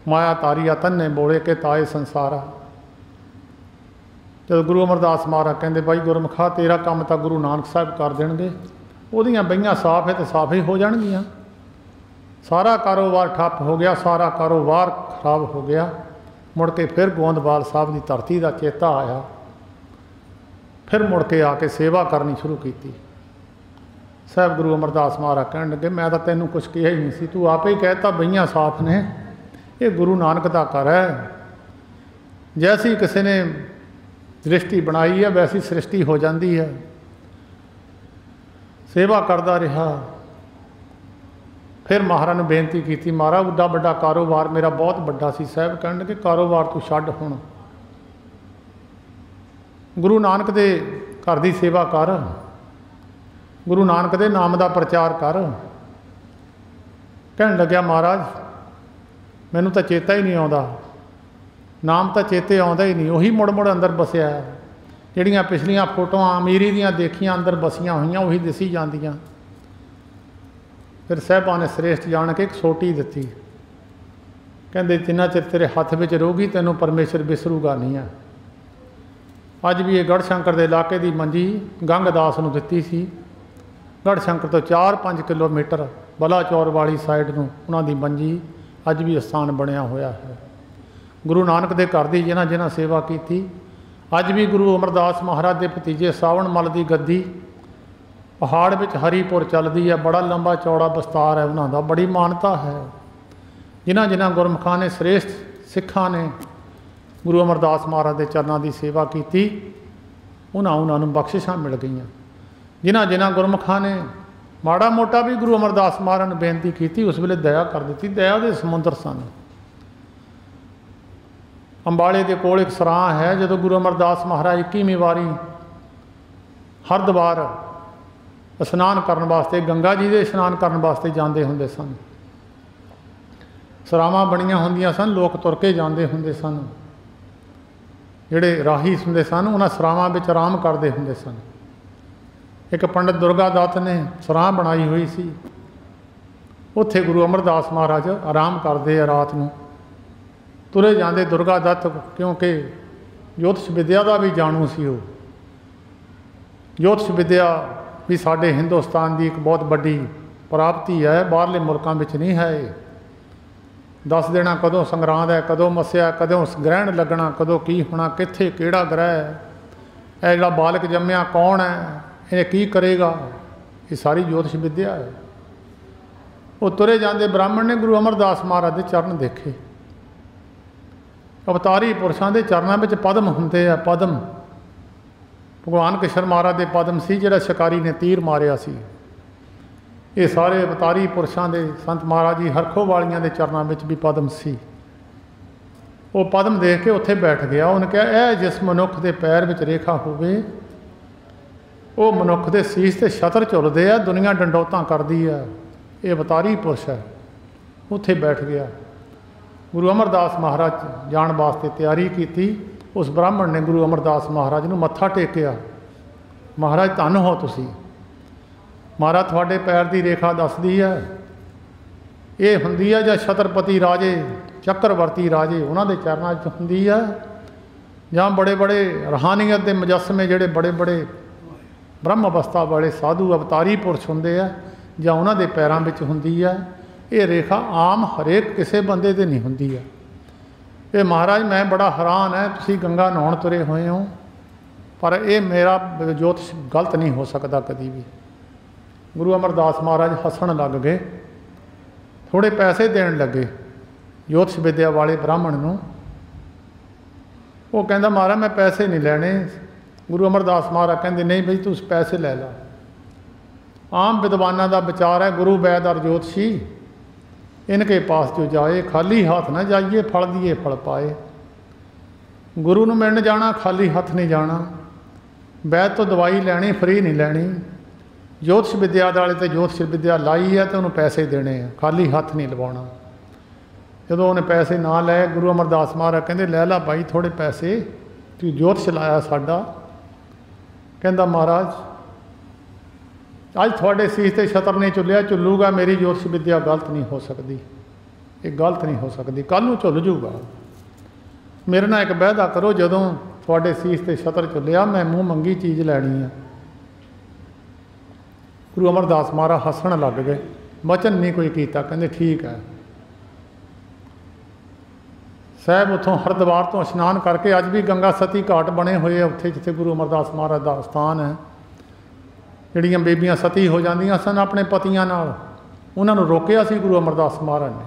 माया तारिया तन्ने बोले के ताए संसारा। जब गुरु अमरदास महाराज कहते भाई गुरमुखा तेरा काम तो गुरु नानक साहब कर देंगे, उहदियां बईयां साफ है तो साफ ही हो जाएगियां। सारा कारोबार ठप्प हो गया, सारा कारोबार खराब हो गया। मुड़ के फिर गोंदवाल साहब की धरती का चेता आया, फिर मुड़ के आके सेवा करनी शुरू की। साहब गुरु अमरदास महाराज कह लगे मैं तो तेनों कुछ कहा ही नहीं सी, तू आप ही कहता बईयां साफ ने, ये गुरु नानक का घर है। जैसी किसी ने दृष्टि बनाई है वैसी सृष्टि हो जाती है। सेवा करता रहा, फिर महाराज ने बेनती की, महाराज उड्डा बड़ा कारोबार मेरा बहुत बड़ा सी। साहब कह लगे कारोबार तू छड्ड, हुण गुरु नानक दे घर की सेवा कर, गुरु नानक दे नाम का प्रचार कर। कहन लग्या महाराज मैनू तो चेता ही नहीं आता, नाम तो चेते आता ही नहीं, उही मुड़ मुड़ अंदर बसिया। जिहड़ियां पिछलियां फोटोआं अमीरी दियां देखियां अंदर बसियां हुईयां उही दिसी जांदियां। फिर साहिबां ने श्रेष्ठ जान के एक सोटी दी, कहते जिन्ना चिर तेरे हथ में रहूगी तैनूं परमेश्वर विसरूगा नहीं है। अज भी ये गढ़शंकर के इलाके की मंजी गंगदास नूं दित्ती सी। गढ़शंकर तो 4-5 किलोमीटर बलाचौर वाली साइड नूं उन्हां दी मंजी अज भी स्थान बनया होया है। गुरु नानक दे घर दी जिन्हां जिन्हां सेवा की, अज भी गुरु अमरदास महाराज के भतीजे सावण मल की गद्दी पहाड़ में हरीपुर चलती है। बड़ा लंबा चौड़ा विस्तार है उन्हों का, बड़ी मानता है। जिन्हां जिन्हां गुरमुखां ने श्रेष्ठ सिखां ने गुरु अमरदास महाराज के चरणों की सेवा की, उन्होंने बख्शिशां मिल गई। जिन्हां जिन्हां गुरमुखां ने माड़ा मोटा भी गुरु अमरदास महाराज ने बेनती की, उस वेले दया कर दी। दया के समुंदर सन। अंबाले के कोल एक सरां है, जो गुरु अमरदास महाराज 21वीं वारी हरद्वार स्नान करने वास्ते, गंगा जी के स्नान करने वास्ते जाते होंदे सन। सरावां बणियां होंदियां सन, लोग तुर के जाते होंदे सन। जिहड़े राही हुंदे सन उन्हां सरावां विच आराम करते होंदे सन। एक पंडित दुर्गा दत्त ने सराह बनाई हुई सी, उत्थे गुरु अमरदास महाराज आराम करते हैं रात नूं। तुरे जाते दुर्गा दत्त, क्योंकि ज्योतिष विद्या का भी जाणू सी। वो ज्योतिष विद्या भी साडे हिंदुस्तान की एक बहुत बड़ी प्राप्ति है, बाहरले मुल्कों में नहीं है। दस देना कदों संगरांद है, कदों मस्या, कदों ग्रहण लगना, कदों की होना, कित्थे किहड़ा ग्रह है, यह जिहड़ा बालक जम्मिया कौन है, ये की करेगा, ये सारी ज्योतिष विद्या है। वो तुरे जाते ब्राह्मण ने गुरु अमरदास महाराज के चरण देखे। अवतारी पुरुषों के चरणों में पद्म होंदे आ, पद्म भगवान कृष्ण महाराज के पद्म सी, जिहड़ा शिकारी ने तीर मारिया सी। ये सारे अवतारी पुरुषों के संत महाराज जी हरखो वालियां के चरणों में भी पद्म सी। वो पद्म देख के उत्थे बैठ गया। उन्हें कहा यह जिस मनुख के पैर में रेखा होवे, वो मनुख के सीस से छतर झुलते हैं, दुनिया डंडौतां करती है, ये अवतारी पुरुष है। उत्थे बैठ गया। गुरु अमरदास महाराज जाण वास्ते तैयारी की। उस ब्राह्मण ने गुरु अमरदास महाराज नूं मत्था टेकिया। महाराज धन हो तुसी, महाराज थोड़े पैर की रेखा दसदी है, ये हुंदी है जां छत्रपति राजे चक्रवर्ती राजे उन्होंने चरणों च हुंदी है, जां बड़े बड़े रूहानीयत के मुजस्मे जिहड़े बड़े बड़े ब्रह्म अवस्था वाले साधु अवतारी पुरुष हुंदे आ, जां उन्हां दे पैरां विच हुंदी है। ये रेखा आम हरेक किसी बंदे ते नहीं हुंदी है। ये महाराज मैं बड़ा हैरान है, तुसी गंगा नहाउण तुरे होए हो, पर यह मेरा ज्योतिष गलत नहीं हो सकता कभी भी। गुरु अमरदास महाराज हसन लग गए, थोड़े पैसे देन लगे ज्योतिष विद्या वाले ब्राह्मण नूं। वो कहंदा महाराज मैं पैसे नहीं लेने। गुरु अमरदास महाराज कहंदे नहीं बई तू पैसे ले ला। आम विद्वानां दा विचार है गुरु वैद और ज्योतिषी इनके पास जो जाए खाली हाथ ना जाइए, फल दिए फल पाए। गुरु नूं मिलण जाना खाली हाथ नहीं जाना, वैद तो दवाई लैनी फ्री नहीं लैनी। ज्योतिष विद्या वाले तो ज्योतिष विद्या लाई है तो उन्होंने पैसे देने हैं, खाली हाथ नहीं लवाना। जो उन्हें पैसे ना लै, गुरु अमरदास महाराज कहते लै ला भाई थोड़े पैसे, तू ज्योतिष लाया साडा। कहता महाराज अज थोड़े सीस ते छतर नहीं चुलिया, झुलूगा मेरी ज्योतिष विद्या गलत नहीं हो सकती, ये गलत नहीं हो सकती, कल नूं झुल जूगा। मेरे नाल एक वायदा करो, जदों थोड़े सीस ते छतर चुलिया मैं मूँह मंगी चीज़ लैनी है। गुरु अमरदास महाराज हसन लग गए, वचन नहीं कोई कीता, कहते ठीक है। साहब उतों हरिद्वार तो इशनान करके अज भी गंगा सती घाट बने हुए उत्थे जिथे गुरु अमरदास महाराज का स्थान है। जिहड़ियां बेबियां सती हो जांदियां सन अपने पतियां नाल, उन्होंने रोकिया सी गुरु अमरदास महाराज ने।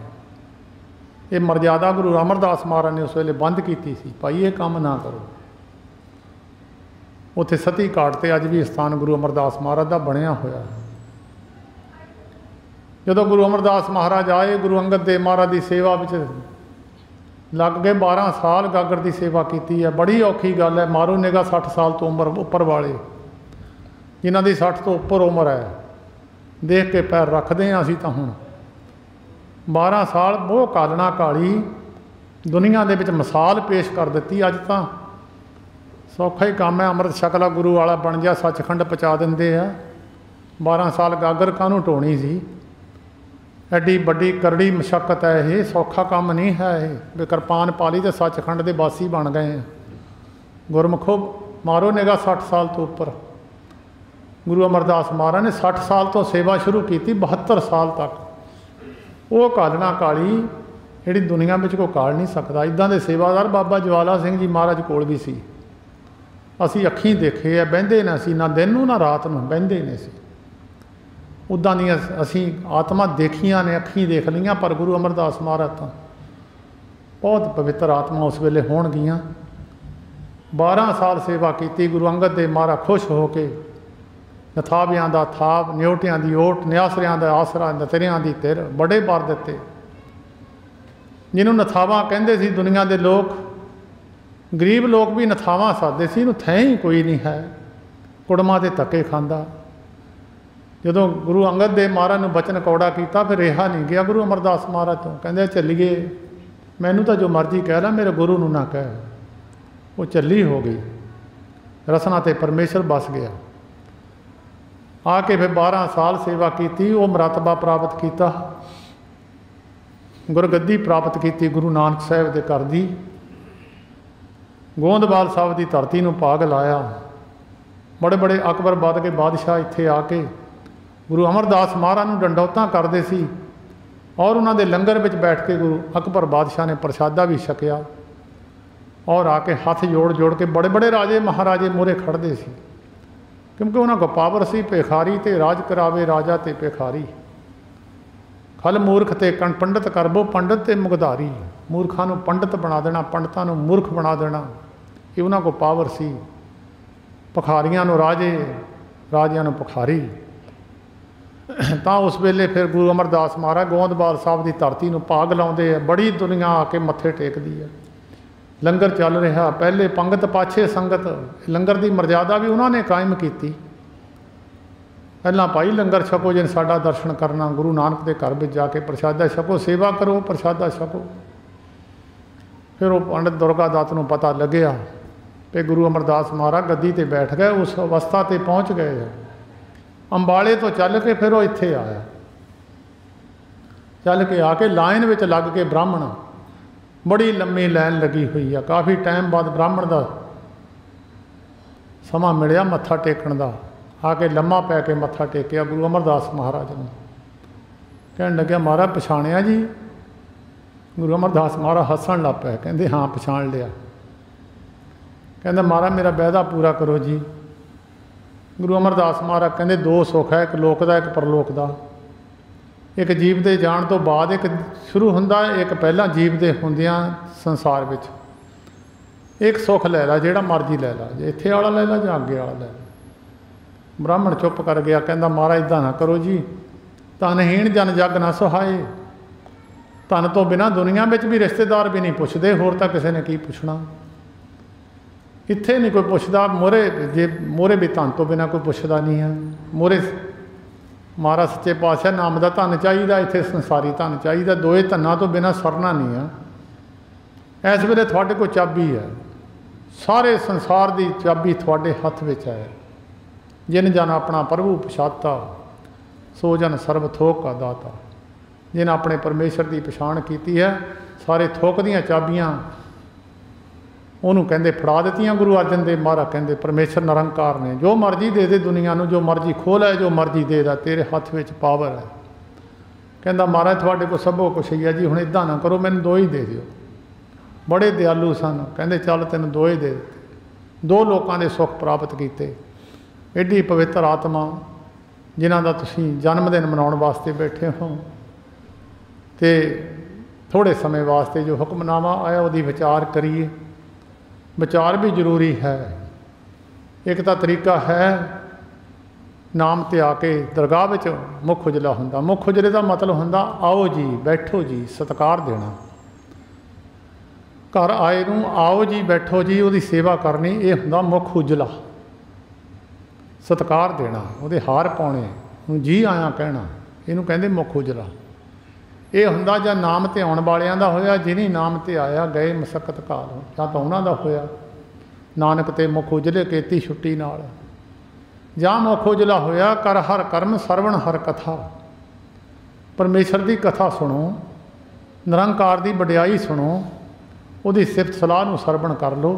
ये मर्यादा गुरु अमरदास महाराज ने उस वेले बंद की सी, भाई ये काम ना करो। उत्थे सती घाट ते अज भी स्थान गुरु अमरदास महाराज का बनया होया है। जदों गुरु अमरदास महाराज आए, गुरु अंगद देव महाराज की सेवा विच लग गए। 12 साल गागर की सेवा की है। बड़ी औखी गल है, मारो निगाह 60 साल तो उम्र उपर वाले, जिन्हों की 60 तो उपर उम्र है, देख के पैर रखते हैं असीं। तो हुण 12 साल वो कालना काली दुनिया के मिसाल पेश कर दी। अज तो सौखा ही काम है, अमृत छकला गुरु वाला बन गया, सचखंड पहुँचा देंगे आ। 12 साल गागर काहनूं ढोनी सी, एडी बड़ी करड़ी मशक्कत है, ये सौखा काम नहीं है। ये किरपान पाली तो सचखंड के वासी बन गए हैं। गुरमुखो मारो निगाह 60 साल तो उपर। गुरु अमरदास महाराज ने 60 साल तो सेवा शुरू की, 72 साल तक वो कालना काली जी दुनिया में कोई काल नहीं सकता। इदां दे सेवादार बाबा ज्वाला सिंह जी महाराज कोल भी सी, असी अखीं देखे है, बहिंदे ने सी, ना दिन नूं ना रात नूं बहिंदे ने सी। उदां दी असी आत्मा देखियां ने, अखीं देख लियां, पर गुरु अमरदास महाराज तो बहुत पवित्र आत्मा उस वेले होणगियां। 12 साल सेवा की। गुरु अंगद देव महाराज खुश हो के नथाबियां दा थाप, न्योटियां दी ओट, न्यासरियां दा आसरा, नतरियां दी तिर बड़े बार दिते। जिन्हों नथावां कहंदे सी दुनिया के लोग, गरीब लोग भी नथावां साधे सी, इहनूं थैं ही कोई नहीं है, कुड़मां दे धक्के खांदा। जदों गुरु अंगद देव महाराज नूं बचन कौड़ा किया, फिर रिहा नहीं गया गुरु अमरदास महाराज तो। कहंदे चलीए, मैनू तो जो मर्जी कह ला, मेरे गुरु नूं ना कह। वो चली हो गई, रसना ते परमेश्वर बस गया। आके फिर 12 साल सेवा की, वो मरतबा प्राप्त किया, गुरगद्दी प्राप्त की गुरु नानक साहब के घर दी। गोंदवाल साहब की धरती नूं पाग लाया। बड़े बड़े अकबर बाद के बादशाह इत्थे आके गुरु अमरदास महाराज नूं डंडौतां करदे सी, और उन्होंने लंगर में बैठ के गुरु अकबर बादशाह ने प्रसादा भी छकिया, और आके हाथ जोड़ जोड़ के बड़े बड़े राजे महाराजे मूहरे खड़दे सी, क्योंकि उन्होंने को पावर सी भिखारी ते राज करावे राजा ते भिखारी। खल मूर्ख ते कण पंडित करबो पंडित ते मुगधारी। मूर्खां नूं पंडित बना देना, पंडितां नूं मूर्ख बना देना, ये उन्होंने को पावर सी। भिखारियां नूं राजे, राजियां नूं भिखारी। तो उस वेले फिर गुरु अमरदास महाराज गोंदवाल साहब की धरती नूं पाग लाउंदे है। बड़ी दुनिया आके मत्थे टेकदी है। लंगर चल रहा, पहले पंगत पाछे संगत। लंगर की मर्यादा भी उन्होंने कायम की। पहला भाई लंगर छको, जिन साडा दर्शन करना, गुरु नानक के घर में जाके प्रसादा छको, सेवा करो, प्रसादा छको। फिर वो पंडित दुर्गा दत्त नूं पता लग्या कि गुरु अमरदास महाराज गद्दी ते बैठ गए, उस अवस्था ते पहुँच गए। अंबाले तो चल के फिर वो इत्थे आया, चल के आके लाइन में लग के ब्राह्मण, बड़ी लंबी लाइन लगी हुई है। काफ़ी टाइम बाद ब्राह्मण का समा मिलिया मत्था टेकण का। आके लम्मा पै के मत्था टेकिया गुरु अमरदास महाराज ने। कहन लग्या महाराज पछाणिया जी? गुरु अमरदास महाराज हसन लग पे, कहते हाँ पछाण लिया। कहते महाराज मेरा वायदा पूरा करो जी। गुरु अमरदास महाराज कहते 2 सुख है, एक लोक का एक परलोक का। एक जीव के जाण तो बाद एक शुरू हुंदा, एक पहला जीव के हुंदियां संसार विच। एक सुख लै ला, जिहड़ा मर्जी लै ला, जे इत्थे वाला लै ला जां अगे वाला लै ला। ब्राह्मण चुप कर गया, कहता महाराज इदां ना करो जी, धनहीन जन जग ना सुहाए। धन तो बिना दुनिया में भी रिश्तेदार भी नहीं पुछते, होर तां किसी ने की पुछना। इत्थे नहीं कोई पुछदा, मोहरे जे मोहरे भी धन तो बिना कोई पुछदा नहीं है। मोहरे महाराज सच्चे पातशाह नाम का धन चाहिए, इत्थे संसारी धन चाहिए। दोए धनां तो बिना सरना नहीं है। इस वेले तुहाडे कोल चाबी है, सारे संसार की चाबी तुहाडे हथ विच है। जिन जन अपना प्रभु पछाता, सो जन सर्व थोक का दाता। जिन अपने परमेश्वर की पछाण की है, सारे थोक दियां चाबियां उन्होंने कहते फड़ा दित्तियां गुरु अर्जन देव महाराज। कहते परमेश्वर निरंकार ने जो मर्जी दे दे दुनिया नूं, जो मर्जी खोल है, जो मर्जी दे दा, तेरे हथ विच पावर है। कहता महाराज तुहाडे कोल सबो कुछ ही है जी, हुण इदां ना करो, मैनूं दो ही दे दिओ। बड़े दयालु सन, कहते चल तैनूं दो ही दे दित्ते। दो लोगों के सुख प्राप्त किए। एडी पवित्र आत्मा जिन्हां दा तुसीं जन्मदिन मनाउण वास्ते बैठे हो, तो थोड़े समय वास्ते जो हुक्मनामा आया उहदी विचार करिए। विचार भी जरूरी है। एक तो तरीका है नाम ते आके दरगाह विच मुख उजला हुंदा। मुख उजले का मतलब हुंदा आओ जी, बैठो जी, सत्कार देना। घर आए नूं आओ जी, बैठो जी, उहदी सेवा करनी, ये हुंदा मुख उजला। सत्कार देना, उहदे हार पाउणे, जी आया कहना, इहनूं कहंदे मुख उजला। ये हुंदा जां नाम ते आउण वालियां दा होया, जिन्हीं नाम ते आया गए मसक्कत काल, जां तां उहनां दा होया नानक ते मुख उजले केती छुट्टी नाल। जां मुख उजला होया कर हर कर्म सरवण हर कथा। परमेश्वर की कथा सुनो, निरंकार की वडियाई सुनो, उहदी सिफत सलाह नूं सरवण कर लो।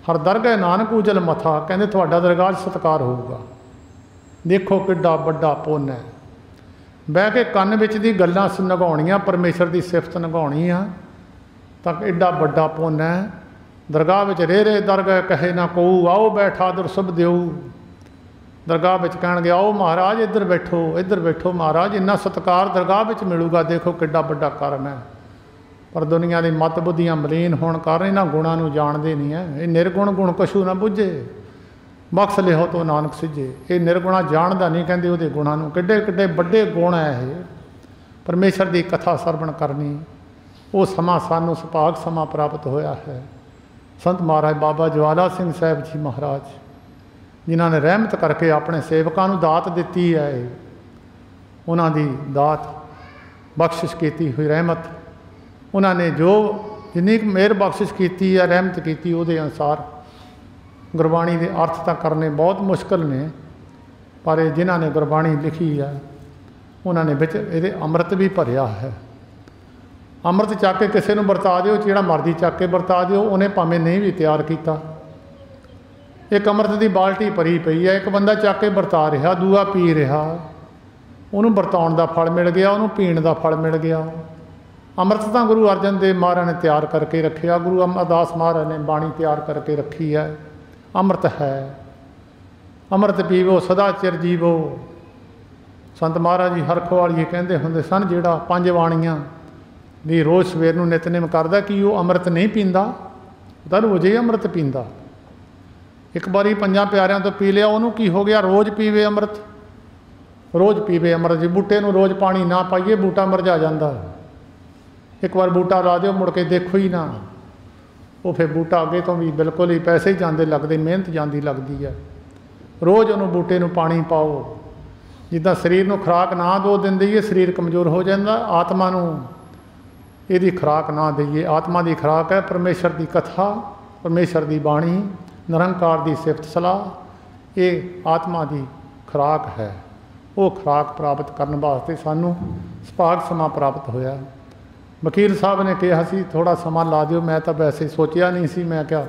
हर दरगह नानक उजल मथा, कहंदे तुहाडा दरगाह सत्कार होऊगा। देखो किड्डा वड्डा पुन्न है। बह के कन्न विच दी गल्लां नगाउणियां, परमेश्वर की सिफत नगाउणी आ, तां एडा वड्डा पुन्न है। दरगाह विच रेरे दरगह कहे ना कोऊ, आओ बैठा आदर सुभ देऊ। दरगाह विच कहणगे आओ महाराज इधर बैठो, इधर बैठो महाराज, इन्ना सत्कार दरगाह विच मिलूगा। देखो किड्डा वड्डा करम है। पर दुनिया की मत बुद्धियां मलीन होने कारण इन्हां गुणां नूं जाणदे नहीं है। ये निर्गुण गुण कछू ना बुझे, बख्श लिहो तो नानक सिजे। ये निर्गुणा जानदा नहीं, कहंदे उहदे गुणां नूं। किड्डे किड्डे वड्डे गुण है ये। परमेश्वर की कथा सरवण करनी, वो समा सानूं सुभाग समा प्राप्त होया है। संत महाराज बाबा ज्वाला सिंह साहब जी महाराज, जिन्हां ने रहमत करके अपने सेवकां नूं दात दित्ती है, उन्हां दी दात बख्शिश कीती हुई रहमत, उन्होंने जो जिन्नी मेहर बख्शिश की है, रहमत की, उहदे अनुसार गुरबाणी के अर्थ तो करने बहुत मुश्किल ने, पर जिन्हों ने गुरबाणी लिखी है उन्होंने बिच ये अमृत भी भरिया है। अमृत चक के किसी को वरता दो, जिहड़ा मर्जी चक के वरता दो, उन्हें भावें नहीं भी तैयार किया। एक अमृत की बाल्टी भरी पई है, एक बंदा चक के वरता रहा, दूआ पी रहा, उन्होंने वरताउण का फल मिल गया, उन्होंने पीण का फल मिल गया। अमृत तो गुरु अर्जन देव महाराज ने तैयार करके रखा, गुरु अमरदास महाराज ने बाणी तैयार करके रखी है। अमृत है, अमृत पीवो सदा चिर जीवो। संत महाराज जी हरखवाली कहते होंगे सन, जिहड़ा पंज बाणियां भी रोज़ सवेर नूं नितनेम करदा, कि वो अमृत नहीं पींदा, तो रोज़ ही अमृत पींदा। एक बारी पंजां प्यारियां तो पी लिया, उन्होंने की हो गया, रोज़ पीवे अमृत, रोज़ पीवे अमृत। जी बूटे नूं रोज़ पानी ना पाइए, बूटा मरझा जांदा। एक बार बूटा ला दो, मुड़ के देखो ही ना, वो फिर बूटा अगे तो भी बिल्कुल ही पैसे ही जाते लगते, मेहनत जाती लगती है। रोज़ उन्होंने बूटे नूं पानी पाओ। जिद्दां शरीर नूं खुराक ना दो देंदी है, शरीर कमज़ोर हो जाता। आत्मा नूं इहदी खुराक ना दईए। आत्मा की खुराक है परमेश्वर की कथा, परमेश्वर की बाणी, निरंकार की सिफत सलाह, ये आत्मा की खुराक है। वो खुराक प्राप्त करने वास्ते सानूं सुभाग समा प्राप्त होया। वकील साहब ने कहा सी थोड़ा समा ला दिओ, मैं तो वैसे सोचिया नहीं सी, मैं क्या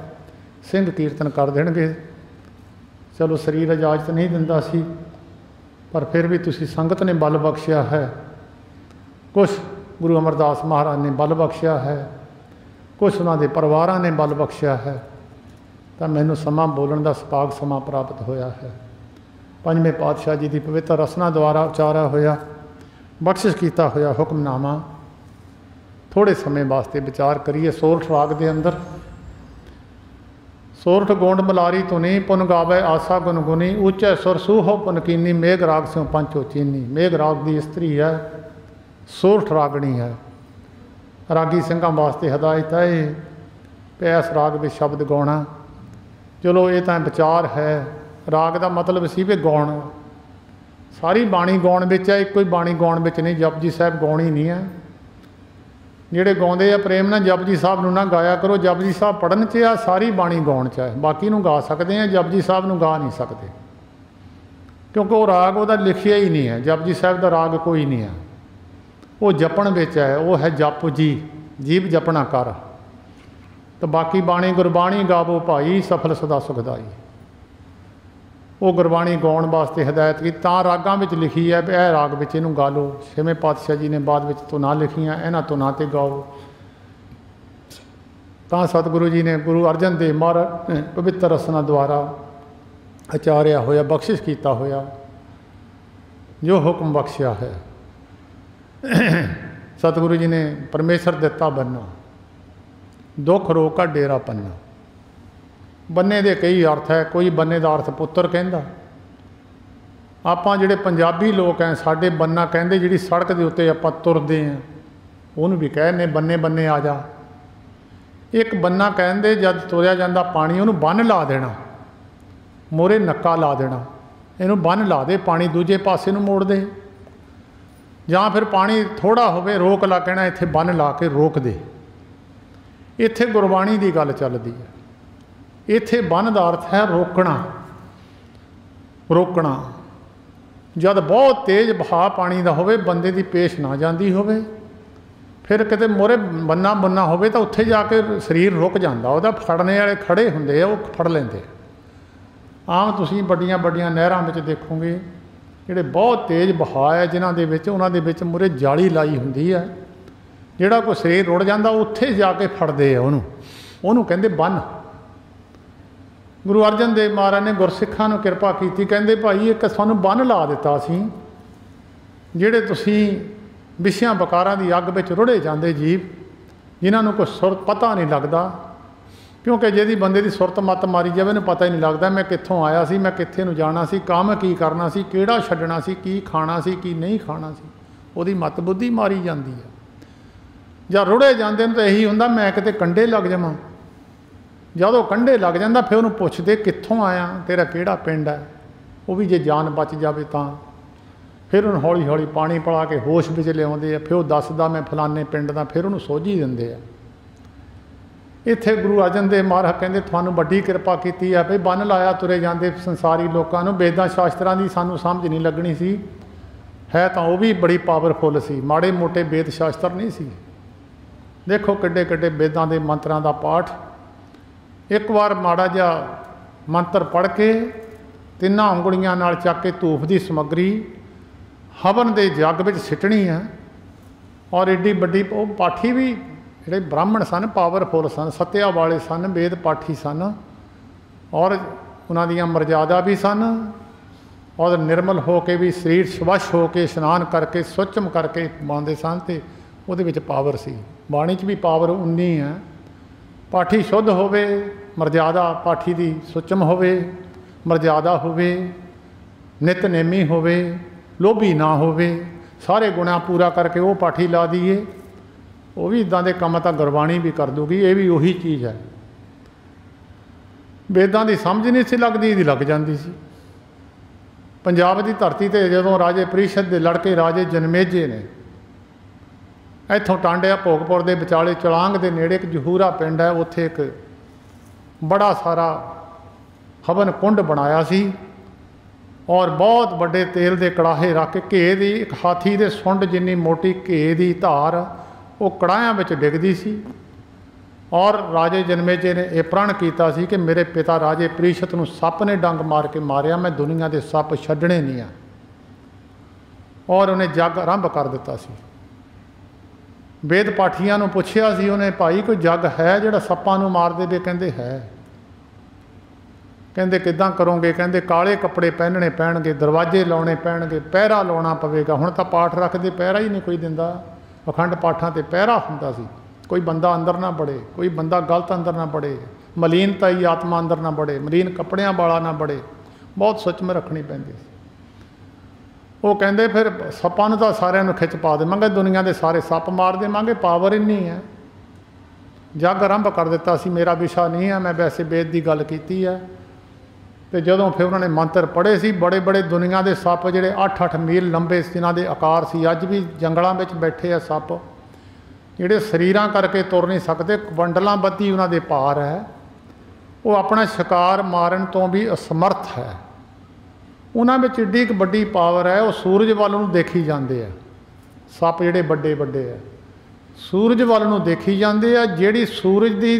सिंह कीर्तन कर देणगे, चलो शरीर इजाजत नहीं दिंदा सी, पर फिर भी तुसी संगत ने बल बख्शिया है, कुछ गुरु अमरदास महाराज ने बल बख्शिया है, कुछ उन्होंने परिवारों ने बल बख्शिया है, तो मैनू समा बोलण का सुभाग समा प्राप्त होया है। पंजवें पातशाह जी की पवित्र रसना द्वारा उचारा होया बख्शिश किया होया हुक्मनामा थोड़े समय वास्ते विचार करिए। सोरठ राग के अंदर सोरठ गोंड मलारी तुनी पुन गावे आसा गुनगुनी, ऊंचे सुर सूहो पुनकीनी, मेघ राग स्यों पंचो चीनी। मेघ राग की स्त्री है, सोरठ रागणी है। रागी ਸਿੰਘਾਂ वास्ते हदायत है भी इस राग में शब्द गाना। चलो ये तो विचार है, राग का मतलब सी भी गाउण, सारी बाणी गाउण विच है, एक ही बाणी गाउण विच नहीं। जपजी साहब गाउणी नहीं है। ਜਿਹੜੇ ਗਾਉਂਦੇ ਆ प्रेम ਨਾਲ जपजी साहब ਨੂੰ ना गाया करो। जपजी साहब पढ़न च आ, सारी बाणी गाउण च है। बाकी नूं गा सकते हैं, जपजी साहब ਨੂੰ गा नहीं सकते, क्योंकि वो राग वो लिखिया ही नहीं है। जपजी साहब का राग कोई नहीं है, वो जपण विच है। वो है जप जी, जीव जपना कर। तो बाकी बाणी गुरबाणी गावो भाई, सफल सदा सुखदाई। वो गुरबाणी गाउण वास्ते हदायत की, तां रागां विच लिखी है भी यह राग विच इहनूं गा लो। छेवें पातशाह जी ने बाद विच तो ना लिखियां, इन्हां तो ना ते गाओ। तां सतगुरु जी ने गुरु अर्जन देव महाराज ने पवित्र रसना द्वारा आचार्या होया, बख्शिश किया होया, जो हुक्म बख्शिया है। सतगुरु जी ने परमेश्वर दिता बन्ना, दुख रोग का डेरा पन्ना। बन्ने दे कई अर्थ है, कोई बन्ने का अर्थ पुत्र कहंदा। आपां जिहड़े पंजाबी लोग हैं, साडे बन्ना कहंदे जिहड़ी सड़क के उत्ते आपां तुरदे हैं, उहनूं भी कहने बन्ने बन्ने आ जा। एक बन्ना कहंदे जद तुरिया जांदा पानी, उहनूं बन ला देना, मोरे नक्का ला देना, इहनूं बन ला दे, पानी दूजे पासे नूं मोड़ दे। जां फिर पानी थोड़ा होवे, रोक ला कहना, इत्थे बन ला के रोक दे। इत्थे गुरबाणी की गल चलदी है। इत्थे बन का अर्थ है रोकना, रोकना। जद बहुत तेज बहा पानी का होवे, बंदे की पेश ना जाती होवे, फिर किते मोरे बन्ना बन्ना होवे तो उत्थे जाके शरीर रुक जाता। वह फड़ने वाले खड़े होंदे आ, वो फड़ लेंदे। आम तुसीं बड़ियां बड़ियां नहरां विच देखोगे, जिहड़े बहुत तेज बहा है जिन्हां दे विच, उन्हां दे विच मुरे जाली लाई हुंदी है। जिहड़ा कोई शरीर रुड़ जाता, उत्थे जाके फड़दे आ उहनूं, उहनूं कहंदे बन। गुरु अर्जन देव महाराज ने गुरसिखां नूं किरपा कीती, कहंदे भाई एक सानूं बन ला दिता सी, जिहड़े तुसीं विषयां बकारां दी अग विच रुड़े जांदे जीव, जिन्हां नूं कोई सुरत पता नहीं लगदा। क्योंकि जिहदी बंदे दी सुरत मत मारी जावे, उहनूं पता ही नहीं लगदा मैं कित्थों आया सी, मैं कित्थे नूं जाना सी, काम की करना सी, किहड़ा छड्डना सी, की खाना सी, की नहीं खाना सी। उहदी मत बुद्धि मारी जांदी है। जां रुड़े जांदे ने तो यही हुंदा मैं किते कंढे लग जावां। जदों कंढे लग जांदा फिर उहनूं पुछदे कित्थों आया, तेरा किहड़ा पिंड है। वो भी जे जान बच जावे तां फिर उहनूं हौली हौली पानी पिला के होश विच लिआउंदे आ। फिर वो दसदा मैं फलाने पिंड दा, फिर उहनूं सोझी दिंदे आ। इत्थे गुरु अर्जन देव महाराज कहंदे तुहानूं वड्डी किरपा कीती है भी बन लाया तुरे जांदे संसारी लोकां नूं। वेदां शास्त्रां दी सानूं समझ नहीं लगनी सी, है तां वो भी बड़ी पावरफुल सी, माड़े मोटे वेद शास्त्र नहीं सी। देखो किड्डे किड्डे वेदां दे मंत्रां दा पाठ। एक बार माड़ा जिहा मंत्र पढ़ के तिन्नां उंगलियां नाल चक के धूफ की समग्री हवन के जग में सिटनी है। और एडी वड्डी वो पाठी भी जिहड़े ब्राह्मण सन पावरफुल सन, सत्या वाले सन, वेद पाठी सन, और उन्हां दीयां मर्यादा भी सन, और निर्मल हो के भी शरीर स्वच्छ हो के इशनान करके सुचम करके पाउंदे सन, ते उहदे विच पावर सी। बाणी च भी पावर उन्नी है। पाठी शुद्ध होवे, मर्यादा पाठी दी सुचम होवे, मर्यादा होवे, नितनेमी होवे, लोभी ना होवे, सारे गुणा पूरा करके वो पाठी ला दीए, वो भी इदां दे काम तां गुरबाणी भी कर दूगी। ये भी उही चीज़ है। वेदां दी समझ नहीं सी लगदी, इहदी लग जांदी सी। पंजाब की धरती ते जदों राजे परिषद दे लड़के राजे जनमेजे ने इत्थों टांडिया भोगपुर के विचाले चलांग के नेड़े एक जहूरा पिंड है, उत्थे एक बड़ा सारा हवन कुंड बनाया सी, और बहुत बड़े तेल के कड़ाहे रख के घे की एक हाथी के सुंड जिन्नी मोटी घे की धार वो कड़ाहियां में डिगदी सी। और राजे जनमेजे ने यह प्रण किया सी कि मेरे पिता राजे परिषद नूं सप ने डंग मार के मारिया, मैं दुनिया के सप छड्डणे नहीं आ। और उन्हें जग आरंभ कर दिता सी। वेद पाठियां नूं पुछया सी उन्हें, भाई कोई जग है जिहड़ा सप्पां नूं मार देवे? कहंदे है। कहंदे किदां करोगे? कहंदे काले कपड़े पहनने पैणगे, दरवाजे लाने पैणगे, पहरा लाउणा पवेगा। हुण तां पाठ रखदे पहरा ही नहीं कोई दिंदा। अखंड पाठां ते पहरा हुंदा सी, कोई बंदा अंदर ना बड़े, कोई बंदा गलत अंदर ना बड़े, मलीनता ही आत्मा अंदर ना बड़े, मलीन कपड़ियां वाला ना बड़े, बहुत सुच में रखनी पैंदी सी। वो कहते फिर सप्पां नूं तां सारिआं नूं खिच पा देवांगे, दुनिया के सारे सप मार देवांगे, पावर इन्नी है। जग आरंभ कर दिता सी, मेरा विशा नहीं है, मैं वैसे वेद की गल की है। तो जदों फिर उन्होंने मंत्र पढ़े सी, बड़े बड़े दुनिया के सप जिहड़े 8-8 मील लंबे जिन्हां दे आकार सी, अज भी जंगलों में बैठे आ सप, जिहड़े शरीरां करके तुर नहीं सकते, वंडलां बत्ती उन्हां दे पार है, वो अपना शिकार मारन तो भी असमर्थ है। उन्हां विच एड्डी एक वड्डी पावर है, वो सूरज वाल नूं देखी जाते हैं। सप जिहड़े बड़े बड़े है सूरज वाल नूं देखी जाते हैं। जिहड़ी सूरज की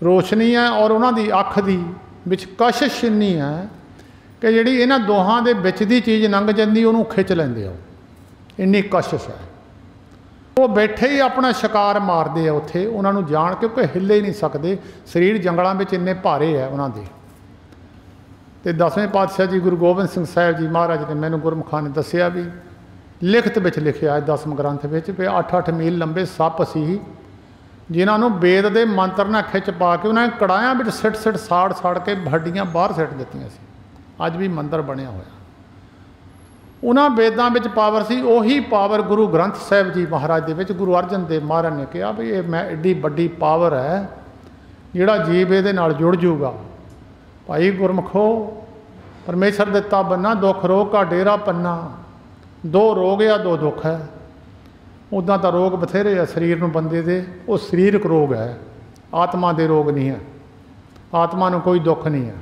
रोशनी है और उन्हां दी अख दी विच कशिश इन्नी है कि जिहड़ी इन्हां दोहां दे विच दी चीज़ लंघ जाती उन्होंने खिच लेंदे, इन्नी कशिश है। वो बैठे ही अपना शिकार मारते हैं उत्थे, उन्होंने जान, क्योंकि हिले ही नहीं सकते, शरीर जंगलों में इन्ने भारे है उन्होंने। तो 10वें पातशाह जी गुरु गोबिंद सिंह साहिब जी महाराज ने मैनू गुरमुखां ने दसिया भी, लिखत में लिखिया है 10वें ग्रंथ में भी 8-8 मील लंबे सप सी, जिन्होंने वेद के मंत्र ना खिच पा के उन्होंने कड़ाहियां में सिट सिट साड़ साड़ के हड्डियां बाहर सिट दित्तियां सी। अज भी मंदिर बनया होया, उन्होंने वेदों में पावर सी। उही पावर गुरु ग्रंथ साहिब जी महाराज दे विच गुरु अर्जन देव महाराज ने कहा भी ये मैं एड्डी वड्डी पावर है, जिहड़ा जीव इहदे नाल जुड़ जूगा। भाई गुरमुखो, परमेश्वर दिता बन्ना, दुख रोग का डेरा पन्ना, 2 रोग या 2 दुख है। उदा तो रोग बथेरे है शरीर में बंदे दे, वो शरीरक रोग है, आत्मा दे रोग नहीं है। आत्मा नूं कोई दुख नहीं है,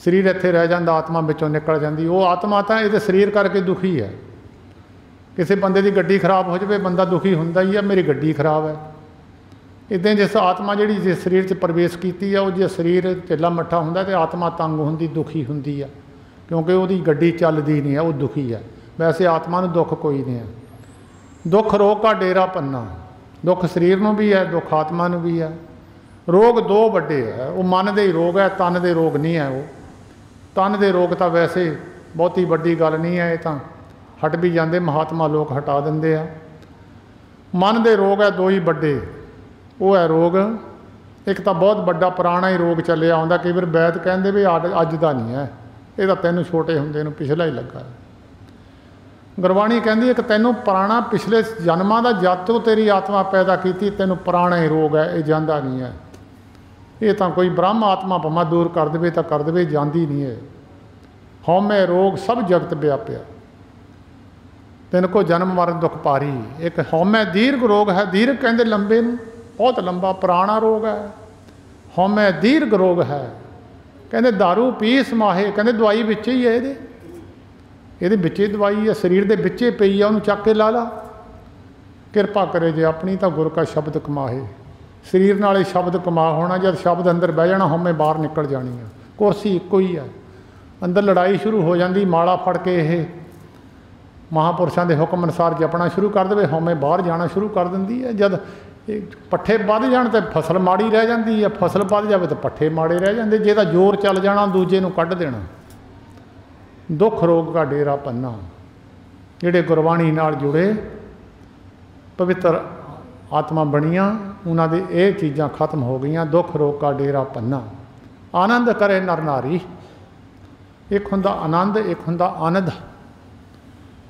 शरीर इत्थे रह जाता, आत्मा विचों निकल जाती। वो आत्मा तो ये शरीर करके दुखी है। किसी बंदे की गड्डी खराब हो जाए, बंदा दुखी हुंदा ही है, मेरी गड्डी खराब है। इदां जिस आत्मा जिहड़ी जिस शरीर च प्रवेश की है, वो जो शरीर ढिला मट्ठा हुंदा तो आत्मा तंग हुंदी, दुखी हुंदी है, क्योंकि वो गड्डी चलदी नहीं है, वो दुखी है। वैसे आत्मा नूं दुख कोई नहीं है। दुख रोग का डेरा पन्ना, दुख शरीर नूं भी है, दुख आत्मा नूं भी है। रोग 2 वड्डे है, वो मन दे रोग है, तन दे रोग नहीं है। वो तन दे रोग तो वैसे बहुती वड्डी गल नहीं है, ये तो हट भी जाते, महात्मा लोग हटा देंगे आ। मन दे रोग है 2 ही वड्डे, वो है रोग एक तो बहुत बड़ा पुराना ही रोग चलिया आउंदा। कई बार वैद कहते भी अज का नहीं है, ये तो तैनूं छोटे हुंदे नूं पिछला ही लगा। गुरबाणी कहती है कि तैनूं पुराना पिछले जन्मां दा जद तों तेरी आत्मा पैदा की, तैनूं पुराना ही रोग है, ये जांदा नहीं है। ये तो कोई ब्रह्म आत्मा भावें दूर कर दे तो कर दे, जाती नहीं है। हौमे रोग सब जगत व्यापिया, तिन को जन्म मरण दुख पारी। एक हौमे दीर्घ रोग है, दीर्घ कहते लंबे नूं, बहुत लंबा पुराना रोग है। हौमे दीर्घ रोग है, कहते दारू पी समाहे, कहते दवाई विच ही है, ये विचे दवाई है, शरीर के विचे पई है, उन्होंने चक के ला ला। किरपा करे जे अपनी तो गुर का शब्द कमाहे, शरीर नाल शब्द कमा होना, जब शब्द अंदर बह जाना हौमे बाहर निकल जानी है। कुर्सी एको ही है, अंदर लड़ाई शुरू हो जाती, माड़ा फड़ के ये महापुरुषों के हुक्म अनुसार जपना शुरू कर दे, हौमे बाहर जाना शुरू कर देंदी है। जब पट्ठे वध जाण तो फसल माड़ी रह जाती है, फसल वध जाए तो पट्ठे माड़े रह जाते, जे तो जोर चल जाना दूजे नूं कढ़ देना। दुख रोग का डेरा पन्ना, जिहड़े गुरबाणी नाल जुड़े पवित्र आत्मा बनिया, उन्होंने ये चीज़ां खत्म हो गई। दुख रोग का डेरा पन्ना, आनंद करे नर नारी। एक हुंदा आनंद, एक हुंदा आनंद।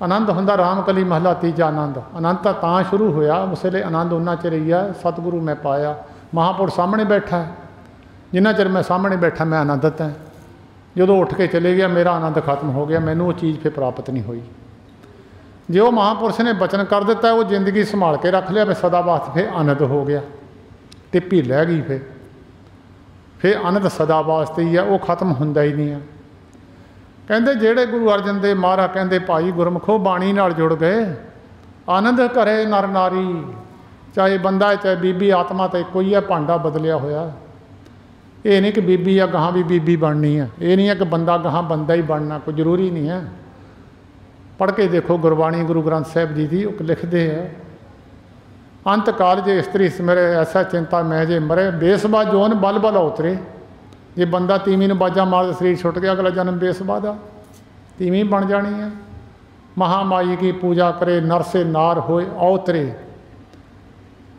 आनंद हुंदा रामकली महला तीजा आनंद। आनंद तां शुरू होया, उस वे आनंद उन्ना चिर ही है सतगुरु मैं पाया। महापुरुष सामने बैठा है, जिन्ना चिर मैं सामने बैठा मैं आनंदत है। जो उठ के चले गया मेरा आनंद खत्म हो गया, मैनू वो चीज़ फिर प्राप्त नहीं हुई। जो महापुरुष ने बचन कर दिता है, वो जिंदगी संभाल के रख लिया, फिर सदा वास्ते फिर आनंद हो गया, टिप्पी लह गई। फिर आनंद सदा वास्ते ही है, वो खत्म हुंदा ही नहीं है। कहते जेड़े गुरु अर्जन देव महाराज कहते भाई गुरमुखो बाणी नाल जुड़ गए, आनंद करे नर नारी। चाहे बंदा है चाहे बीबी, आत्मा तो एक ही है, भांडा बदलिया होया। ये नहीं कि बीबी या गहां भी बीबी बननी है, ये नहीं है कि बंदा गहां बंदा ही बनना, कोई जरूरी नहीं है। पढ़ के देखो गुरबाणी गुरु ग्रंथ साहिब जी की, लिखते हैं अंत काल जे स्त्री मेरे ऐसा चिंता मैं जे मरे, बेसबा जोन बल बल उतरे। जे बंदा तीवी नूं बाजा मार शरीर छुट गया, अगला जन्म बेसबा दा तीवी बन जानी है। महामाई की पूजा करे नर से नार होए अवतरे।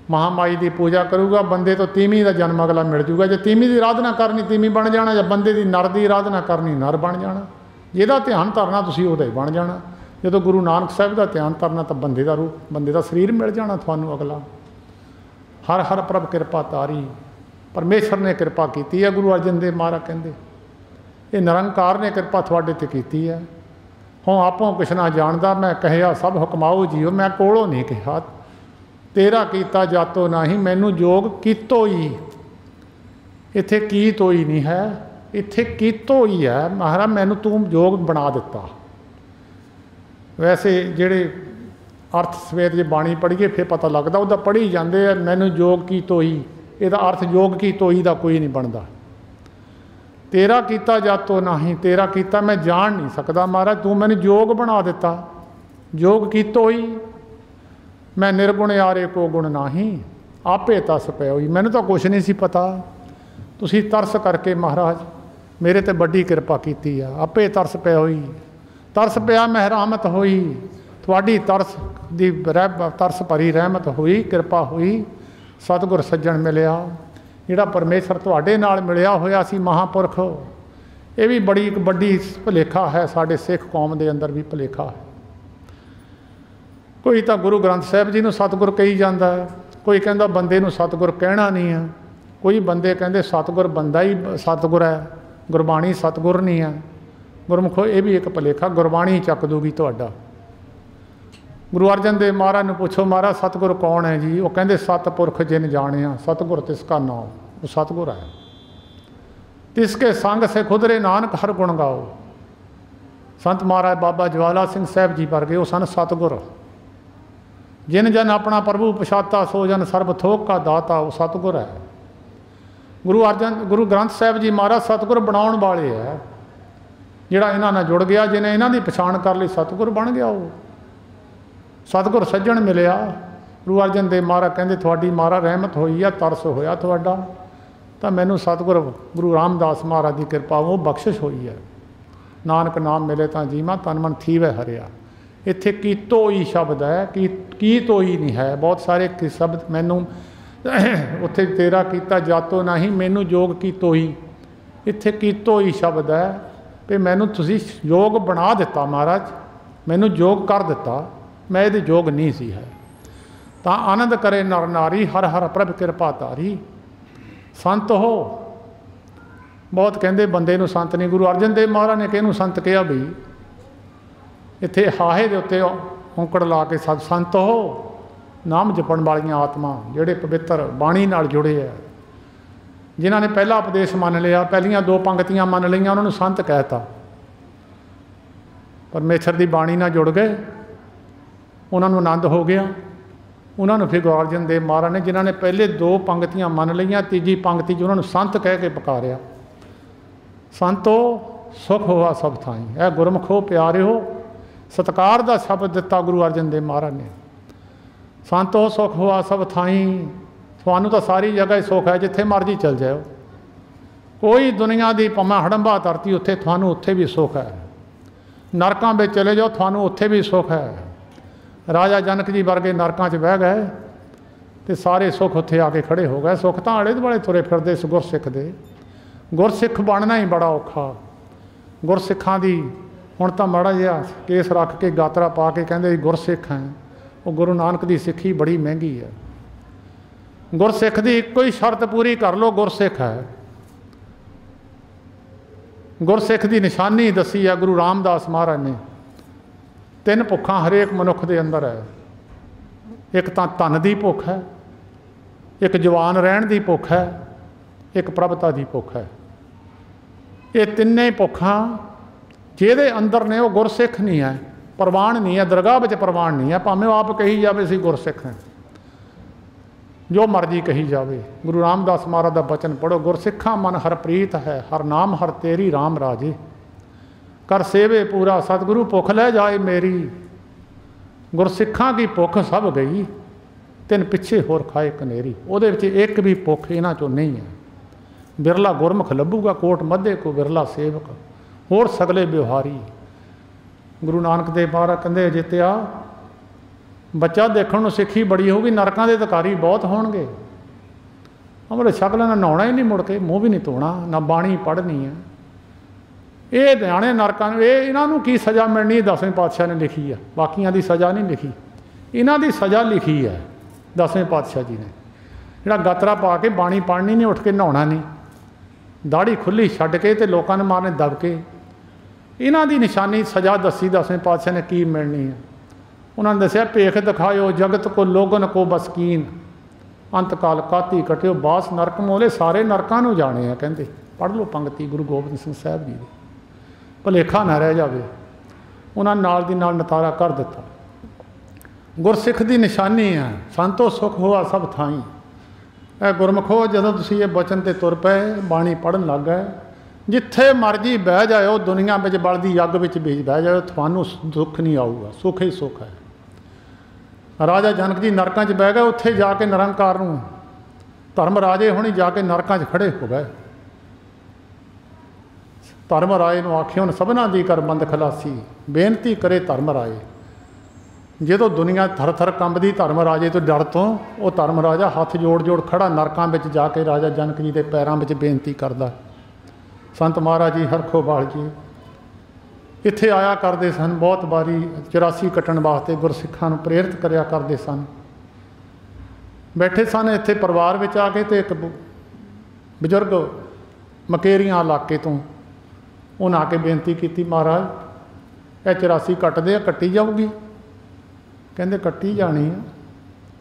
महामाई की पूजा करूगा बंदे तो तीवी का जन्म अगला मिल जूगा। जो तीवी की आराधना करनी तीवी बन जाना, या बंदे की नर की आराधना करनी नर बन जाना। ਜਿਹਦਾ ਧਿਆਨ ਧਰਨਾ ਤੁਸੀਂ ਉਹਦਾ ਹੀ ਬਣ ਜਾਣਾ। ਜਦੋਂ ਗੁਰੂ ਨਾਨਕ ਸਾਹਿਬ ਦਾ ਧਿਆਨ ਧਰਨਾ ਤਾਂ ਬੰਦੇ ਦਾ ਰੂਪ, ਬੰਦੇ ਦਾ ਸਰੀਰ ਮਿਲ ਜਾਣਾ ਤੁਹਾਨੂੰ ਅਗਲਾ। ਹਰ ਹਰ ਪ੍ਰਭ ਕਿਰਪਾ ਤਾਰੀ, ਪਰਮੇਸ਼ਰ ਨੇ ਕਿਰਪਾ ਕੀਤੀ ਹੈ। ਗੁਰੂ ਅਰਜਨ ਦੇਵ ਮਹਾਰਾਜ ਕਹਿੰਦੇ ਇਹ ਨਿਰੰਕਾਰ ਨੇ ਕਿਰਪਾ ਤੁਹਾਡੇ ਤੇ ਕੀਤੀ ਹੈ। ਹੋਂ ਆਪੋਂ ਕੁਛ ਨਾ ਜਾਣਦਾ, ਮੈਂ ਕਹਿਆ ਸਭ ਹੁਕਮਾਓ ਜੀਓ। ਮੈਂ ਕੋਲੋਂ ਨਹੀਂ ਕਿਹਾ, ਤੇਰਾ ਕੀਤਾ ਜਾਤੋ ਨਹੀਂ, ਮੈਨੂੰ ਜੋਗ ਕੀਤੋ ਹੀ। ਇੱਥੇ ਕੀ ਤੋਈ ਨਹੀਂ ਹੈ, ਇੱਥੇ ਕੀਤੋ ਹੀ ਹੈ। ਮਹਾਰਾਜ ਮੈਨੂੰ ਤੂੰ ਜੋਗ ਬਣਾ ਦਿੱਤਾ। ਵੈਸੇ ਜਿਹੜੇ ਅਰਥ ਸਵੇਤ ਜੇ ਬਾਣੀ ਪੜ੍ਹੀਏ ਫਿਰ ਪਤਾ ਲੱਗਦਾ, ਉਹਦਾ ਪੜ੍ਹੀ ਜਾਂਦੇ ਆ ਮੈਨੂੰ ਜੋਗ ਕੀ ਤੋਈ, ਇਹਦਾ ਅਰਥ ਜੋਗ ਕੀ ਤੋਈ ਦਾ ਕੋਈ ਨਹੀਂ ਬਣਦਾ। ਤੇਰਾ ਕੀਤਾ ਜਾਤੋ ਨਹੀਂ, ਤੇਰਾ ਕੀਤਾ ਮੈਂ ਜਾਣ ਨਹੀਂ ਸਕਦਾ ਮਹਾਰਾਜ, ਤੂੰ ਮੈਨੂੰ ਜੋਗ ਬਣਾ ਦਿੱਤਾ। ਜੋਗ ਕੀਤੋ ਹੀ, ਮੈਂ ਨਿਰਗੁਣ ਯਾਰੇ ਕੋ ਗੁਣ ਨਹੀਂ, ਆਪੇ ਤਸ ਪਿਆ ਹੋਈ। ਮੈਨੂੰ ਤਾਂ ਕੁਛ ਨਹੀਂ ਸੀ ਪਤਾ, ਤੁਸੀਂ ਤਰਸ ਕਰਕੇ ਮਹਾਰਾਜ ਮੇਰੇ ਤੇ ਵੱਡੀ ਕਿਰਪਾ ਕੀਤੀ ਆ। ਆਪੇ ਤਰਸ ਪਿਆ ਹੋਈ, ਤਰਸ ਪਿਆ ਮਹਿਰਾਮਤ ਹੋਈ, ਤੁਹਾਡੀ ਤਰਸ ਦੀ ਤਰਸ ਭਰੀ ਰਹਿਮਤ ਹੋਈ, ਕਿਰਪਾ ਹੋਈ। ਸਤਿਗੁਰ ਸੱਜਣ ਮਿਲਿਆ, ਜਿਹੜਾ ਪਰਮੇਸ਼ਰ ਤੁਹਾਡੇ ਨਾਲ ਮਿਲਿਆ ਹੋਇਆ ਸੀ ਮਹਾਂਪੁਰਖ। ਇਹ ਵੀ ਬੜੀ ਇੱਕ ਵੱਡੀ ਭੁਲੇਖਾ ਹੈ, ਸਾਡੇ ਸਿੱਖ ਕੌਮ ਦੇ ਅੰਦਰ ਵੀ ਭੁਲੇਖਾ ਹੈ। ਕੋਈ ਤਾਂ ਗੁਰੂ ਗ੍ਰੰਥ ਸਾਹਿਬ ਜੀ ਨੂੰ ਸਤਿਗੁਰ ਕਹੀ ਜਾਂਦਾ ਹੈ, ਕੋਈ ਕਹਿੰਦਾ ਬੰਦੇ ਨੂੰ ਸਤਿਗੁਰ ਕਹਿਣਾ ਨਹੀਂ ਹੈ, ਕੋਈ ਬੰਦੇ ਕਹਿੰਦੇ ਸਤਿਗੁਰ ਬੰਦਾ ਹੀ ਸਤਿਗੁਰ ਹੈ, ਗੁਰਬਾਣੀ ਸਤਿਗੁਰ ਨਹੀਂ ਹੈ। ਗੁਰਮੁਖੋ ਇਹ ਵੀ ਇੱਕ ਭੁਲੇਖਾ, ਗੁਰਬਾਣੀ ਚੱਕ ਦੂਗੀ ਤੁਹਾਡਾ। ਗੁਰੂ ਅਰਜਨ ਦੇਵ ਮਹਾਰਾਜ ਨੂੰ ਪੁੱਛੋ ਮਹਾਰਾਜ ਸਤਿਗੁਰ ਕੌਣ ਹੈ ਜੀ? ਉਹ ਕਹਿੰਦੇ ਸਤਿਪੁਰਖ ਜਿਨ ਜਾਣਿਆ, ਸਤਿਗੁਰ ਤਿਸ ਕਾ ਨਾਮ। ਉਹ ਸਤਿਗੁਰ ਹੈ। ਤਿਸ ਕੇ ਸੰਗ ਸੇ ਖੁਦਰੇ ਨਾਨਕ ਹਰ ਗੁਣ ਗਾਓ। ਸੰਤ ਮਹਾਰਾਜ ਬਾਬਾ ਜਵਾਲਾ ਸਿੰਘ ਸਾਹਿਬ ਜੀ ਵਰਗੇ ਉਹ ਸਨ ਸਤਿਗੁਰ। ਜਿਨ ਜਨ ਆਪਣਾ ਪ੍ਰਭੂ ਪਛਾਤਾ, ਸੋ ਜਨ ਸਰਬ ਥੋਕ ਕਾ ਦਾਤਾ। ਉਹ ਸਤਿਗੁਰ ਹੈ। ਗੁਰੂ ਗ੍ਰੰਥ ਸਾਹਿਬ ਜੀ ਮਹਾਰਾਜ ਸਤਿਗੁਰ ਬਣਾਉਣ ਵਾਲੇ ਹੈ। ਜਿਹੜਾ ਇਹਨਾਂ ਨਾਲ ਜੁੜ ਗਿਆ, ਜਿਹਨੇ ਇਹਨਾਂ ਦੀ ਪਛਾਣ ਕਰ ਲਈ, ਸਤਿਗੁਰ ਬਣ ਗਿਆ। ਉਹ ਸਤਿਗੁਰ ਸੱਜਣ ਮਿਲਿਆ। ਗੁਰੂ ਅਰਜਨ ਦੇਵ ਮਹਾਰਾਜ ਕਹਿੰਦੇ ਤੁਹਾਡੀ ਮਹਾਰਾਜ ਰਹਿਮਤ ਹੋਈ ਆ, ਤਰਸ ਹੋਇਆ ਤੁਹਾਡਾ, ਤਾਂ ਮੈਨੂੰ ਸਤਿਗੁਰ ਗੁਰੂ ਰਾਮਦਾਸ ਮਹਾਰਾਜ ਦੀ ਕਿਰਪਾ ਉਹ ਬਖਸ਼ਿਸ਼ ਹੋਈ ਹੈ। ਨਾਨਕ ਨਾਮ ਮਿਲੇ ਤਾਂ ਜੀਵਾਂ, ਤਨ ਮਨ ਥੀਵੈ ਹਰਿਆ। ਇੱਥੇ ਕੀਤੋ ਹੀ ਸ਼ਬਦ ਹੈ, ਕੀ ਤੋਈ ਨਹੀਂ ਹੈ। ਬਹੁਤ ਸਾਰੇ ਸ਼ਬਦ ਮੈਨੂੰ ਉੱਥੇ ਤੇਰਾ ਕੀਤਾ ਜਾਤੋ ਨਹੀਂ, ਮੈਨੂੰ ਜੋਗ ਕੀਤੋ ਹੀ। ਇੱਥੇ ਕੀਤੋ ਹੀ ਸ਼ਬਦ ਹੈ ਵੀ ਮੈਨੂੰ ਤੁਸੀਂ ਯੋਗ ਬਣਾ ਦਿੱਤਾ ਮਹਾਰਾਜ, ਮੈਨੂੰ ਯੋਗ ਕਰ ਦਿੱਤਾ, ਮੈਂ ਇਹਦੇ ਯੋਗ ਨਹੀਂ ਸੀ ਹੈ। ਤਾਂ ਆਨੰਦ ਕਰੇ ਨਰ ਨਾਰੀ, ਹਰ ਹਰ ਪ੍ਰਭ ਕਿਰਪਾ ਧਾਰੀ। ਸੰਤ ਹੋ, ਬਹੁਤ ਕਹਿੰਦੇ ਬੰਦੇ ਨੂੰ ਸੰਤ ਨਹੀਂ। ਗੁਰੂ ਅਰਜਨ ਦੇਵ ਮਹਾਰਾਜ ਨੇ ਕਿਹਨੂੰ ਸੰਤ ਕਿਹਾ ਬਈ? ਇੱਥੇ ਹਾਹੇ ਦੇ ਉੱਤੇ ਔਂਕੜ ਲਾ ਕੇ ਸਭ ਸੰਤ ਹੋ, ਨਾਮ ਜਪਣ ਵਾਲੀਆਂ ਆਤਮਾ, ਜਿਹੜੇ ਪਵਿੱਤਰ ਬਾਣੀ ਨਾਲ ਜੁੜੇ ਆ, ਜਿਨ੍ਹਾਂ ਨੇ ਪਹਿਲਾ ਉਪਦੇਸ਼ ਮੰਨ ਲਿਆ, ਪਹਿਲੀਆਂ ਦੋ ਪੰਕਤੀਆਂ ਮੰਨ ਲਈਆਂ, ਉਹਨਾਂ ਨੂੰ ਸੰਤ ਕਹਿਤਾ। ਪਰਮੇਸ਼ਰ ਦੀ ਬਾਣੀ ਨਾਲ ਜੁੜ ਗਏ, ਉਹਨਾਂ ਨੂੰ ਆਨੰਦ ਹੋ ਗਿਆ। ਉਹਨਾਂ ਨੂੰ ਫਿਰ ਗੁਰੂ ਅਰਜਨ ਦੇਵ ਮਹਾਰਾਜ ਨੇ, ਜਿਨ੍ਹਾਂ ਨੇ ਪਹਿਲੇ ਦੋ ਪੰਕਤੀਆਂ ਮੰਨ ਲਈਆਂ, ਤੀਜੀ ਪੰਕਤੀ 'ਚ ਉਹਨਾਂ ਨੂੰ ਸੰਤ ਕਹਿ ਕੇ ਪੁਕਾਰਿਆ। ਸੰਤੋ ਸੁਖ ਹੋਆ ਸਭ ਥਾਈ। ਇਹ ਗੁਰਮੁਖੋ ਪਿਆਰਿਓ, ਸਤਿਕਾਰ ਦਾ ਸ਼ਬਦ ਦਿੱਤਾ ਗੁਰੂ ਅਰਜਨ ਦੇਵ ਮਹਾਰਾਜ ਨੇ। ਸੰਤੋ ਸੁਖ ਹੋਆ ਸਭ ਥਾਈ। ਤੁਹਾਨੂੰ ਤਾਂ ਸਾਰੀ ਜਗ੍ਹਾ ਹੀ ਸੁੱਖ ਹੈ, ਜਿੱਥੇ ਮਰਜ਼ੀ ਚਲ ਜਾਓ। ਕੋਈ ਦੁਨੀਆ ਦੀ ਭਾਵੇਂ ਹੜੰਬਾ ਧਰਤੀ, ਉੱਥੇ ਤੁਹਾਨੂੰ ਉੱਥੇ ਵੀ ਸੁੱਖ ਹੈ। ਨਰਕਾਂ ਵਿੱਚ ਚਲੇ ਜਾਓ, ਤੁਹਾਨੂੰ ਉੱਥੇ ਵੀ ਸੁੱਖ ਹੈ। ਰਾਜਾ ਜਨਕ ਜੀ ਵਰਗੇ ਨਰਕਾਂ 'ਚ ਬਹਿ ਗਏ ਅਤੇ ਸਾਰੇ ਸੁੱਖ ਉੱਥੇ ਆ ਕੇ ਖੜ੍ਹੇ ਹੋ ਗਏ। ਸੁੱਖ ਤਾਂ ਆਲੇ ਦੁਆਲੇ ਤੁਰੇ ਫਿਰਦੇ ਇਸ ਗੁਰਸਿੱਖ ਦੇ। ਗੁਰਸਿੱਖ ਬਣਨਾ ਹੀ ਬੜਾ ਔਖਾ। ਗੁਰਸਿੱਖਾਂ ਦੀ ਹੁਣ ਤਾਂ ਮਾੜਾ ਜਿਹਾ ਕੇਸ ਰੱਖ ਕੇ ਗਾਤਰਾ ਪਾ ਕੇ ਕਹਿੰਦੇ ਗੁਰਸਿੱਖ ਹੈ। ਉਹ ਗੁਰੂ ਨਾਨਕ ਦੀ ਸਿੱਖੀ ਬੜੀ ਮਹਿੰਗੀ ਹੈ। ਗੁਰਸਿੱਖ ਦੀ ਇੱਕੋ ਹੀ ਸ਼ਰਤ ਪੂਰੀ ਕਰ ਲਓ, ਗੁਰਸਿੱਖ ਹੈ। ਗੁਰਸਿੱਖ ਦੀ ਨਿਸ਼ਾਨੀ ਦੱਸੀ ਹੈ ਗੁਰੂ ਰਾਮਦਾਸ ਮਹਾਰਾਜ ਨੇ। ਤਿੰਨ ਭੁੱਖਾਂ ਹਰੇਕ ਮਨੁੱਖ ਦੇ ਅੰਦਰ ਹੈ। ਇੱਕ ਤਾਂ ਧਨ ਦੀ ਭੁੱਖ ਹੈ, ਇੱਕ ਜਵਾਨ ਰਹਿਣ ਦੀ ਭੁੱਖ ਹੈ, ਇੱਕ ਪ੍ਰਭਤਾ ਦੀ ਭੁੱਖ ਹੈ। ਇਹ ਤਿੰਨੇ ਭੁੱਖਾਂ ਜਿਹਦੇ ਅੰਦਰ ਨੇ ਉਹ ਗੁਰਸਿੱਖ ਨਹੀਂ ਹੈ, ਪ੍ਰਵਾਨ ਨਹੀਂ ਹੈ, ਦਰਗਾਹ ਵਿੱਚ ਪ੍ਰਵਾਨ ਨਹੀਂ ਹੈ। ਭਾਵੇਂ ਉਹ ਆਪ ਕਹੀ ਜਾਵੇ ਅਸੀਂ ਗੁਰਸਿੱਖ ਹਾਂ, ਜੋ ਮਰਜ਼ੀ ਕਹੀ ਜਾਵੇ। ਗੁਰੂ ਰਾਮਦਾਸ ਮਹਾਰਾਜ ਦਾ ਬਚਨ ਪੜ੍ਹੋ, ਗੁਰਸਿੱਖਾਂ ਮਨ ਹਰਪ੍ਰੀਤ ਹੈ, ਹਰ ਨਾਮ ਹਰ ਤੇਰੀ ਰਾਮ ਰਾਜੇ। ਕਰ ਸੇਵੇ ਪੂਰਾ ਸਤਿਗੁਰੂ ਭੁੱਖ ਲੈ ਜਾਏ ਮੇਰੀ। ਗੁਰਸਿੱਖਾਂ ਦੀ ਭੁੱਖ ਸਭ ਗਈ, ਤਿੰਨ ਪਿੱਛੇ ਹੋਰ ਖਾਏ ਕਨੇਰੀ। ਉਹਦੇ ਵਿੱਚ ਇੱਕ ਵੀ ਭੁੱਖ ਇਹਨਾਂ 'ਚੋਂ ਨਹੀਂ ਹੈ। ਬਿਰਲਾ ਗੁਰਮੁਖ ਲੱਭੂਗਾ, ਕੋਟ ਮੱਧੇ ਕੋ ਬਿਰਲਾ ਸੇਵਕ, ਹੋਰ ਸਗਲੇ ਵਿਵਹਾਰੀ। ਗੁਰੂ ਨਾਨਕ ਦੇਵ ਮਹਾਰਾਜ ਕਹਿੰਦੇ ਜਿੱਤਿਆ ਬੱਚਾ ਦੇਖਣ ਨੂੰ ਸਿੱਖੀ ਬੜੀ ਹੋਊਗੀ, ਨਰਕਾਂ ਦੇ ਅਧਿਕਾਰੀ ਬਹੁਤ ਹੋਣਗੇ। ਅਮਰੇ ਸ਼ਕਲਾਂ ਨਾਲ ਨਹਾਉਣਾ ਹੀ ਨਹੀਂ, ਮੁੜ ਕੇ ਮੂੰਹ ਵੀ ਨਹੀਂ ਧੋਣਾ, ਨਾ ਬਾਣੀ ਪੜ੍ਹਨੀ ਹੈ। ये न्याणे नरकां इन्हों की सज़ा मिलनी 10वें पातशाह ने लिखी है, बाकियां दी सज़ा नहीं लिखी, इन्हों की सज़ा लिखी है 10वें पातशाह जी ने। जिहड़ा गातरा पा के बाणी पढ़नी नहीं, उठ के नहाना नहीं, दाढ़ी खुली छड्ड के ते लोकां नूं मारने दबके, इन्हां दी निशानी सज़ा दसी 10वें पातशाह ने की मिलनी है। उन्होंने दसिया भेख दिखाओ जगत को लोगन को बसकीन, अंतकाल काती कटियो बास नरक मोले, सारे नरकां नूं जाने आ। कहते पढ़ लो पंक्ति गुरु गोबिंद सिंह साहब जी दी, भुलेखा ना रह जाए। उन्होंने नाल दी नाल नतारा कर दिता। गुरसिख की निशानी है संतो सुख हुआ सब थाई। ए गुरमुखो जदों तुसीं ये बचन ते तुर पे बाणी पढ़न लग गए, जिथे मर्जी बह जाओ दुनिया में बलदी अग में बीज बह जाओ, थानू दुख नहीं आऊगा, सुख ही सुख है। राजा जनक जी नरकां च बह गए, उत्थे जाके निरंकार नूं धर्म राजे होनी जाके नरकां च खड़े हो गए। धर्म राए नूं आखे हुण सबना दी कर बंद खलासी, बेनती करे धर्म राए। जो दुनिया थर थर कंबदी धर्म राजे तो डर तो, वो धर्म राजा हथ जोड़ जोड़ खड़ा नरकां विच जाके राजा जनक जी के पैरों में बेनती करदा। संत महाराज जी हरखोवाल जी इत्थे आया करते सन, बहुत बारी 84 कट्टण वास्ते गुरसिखां नूं प्रेरित करिया करते सन। बैठे सन इत्थे परिवार में आके, तो एक बजुर्ग मकेरियां इलाके तो उन्हें आके बेनती की, महाराज यह 84 कट्टदे कट्टी जाऊगी। कहते कट्टी जानी है,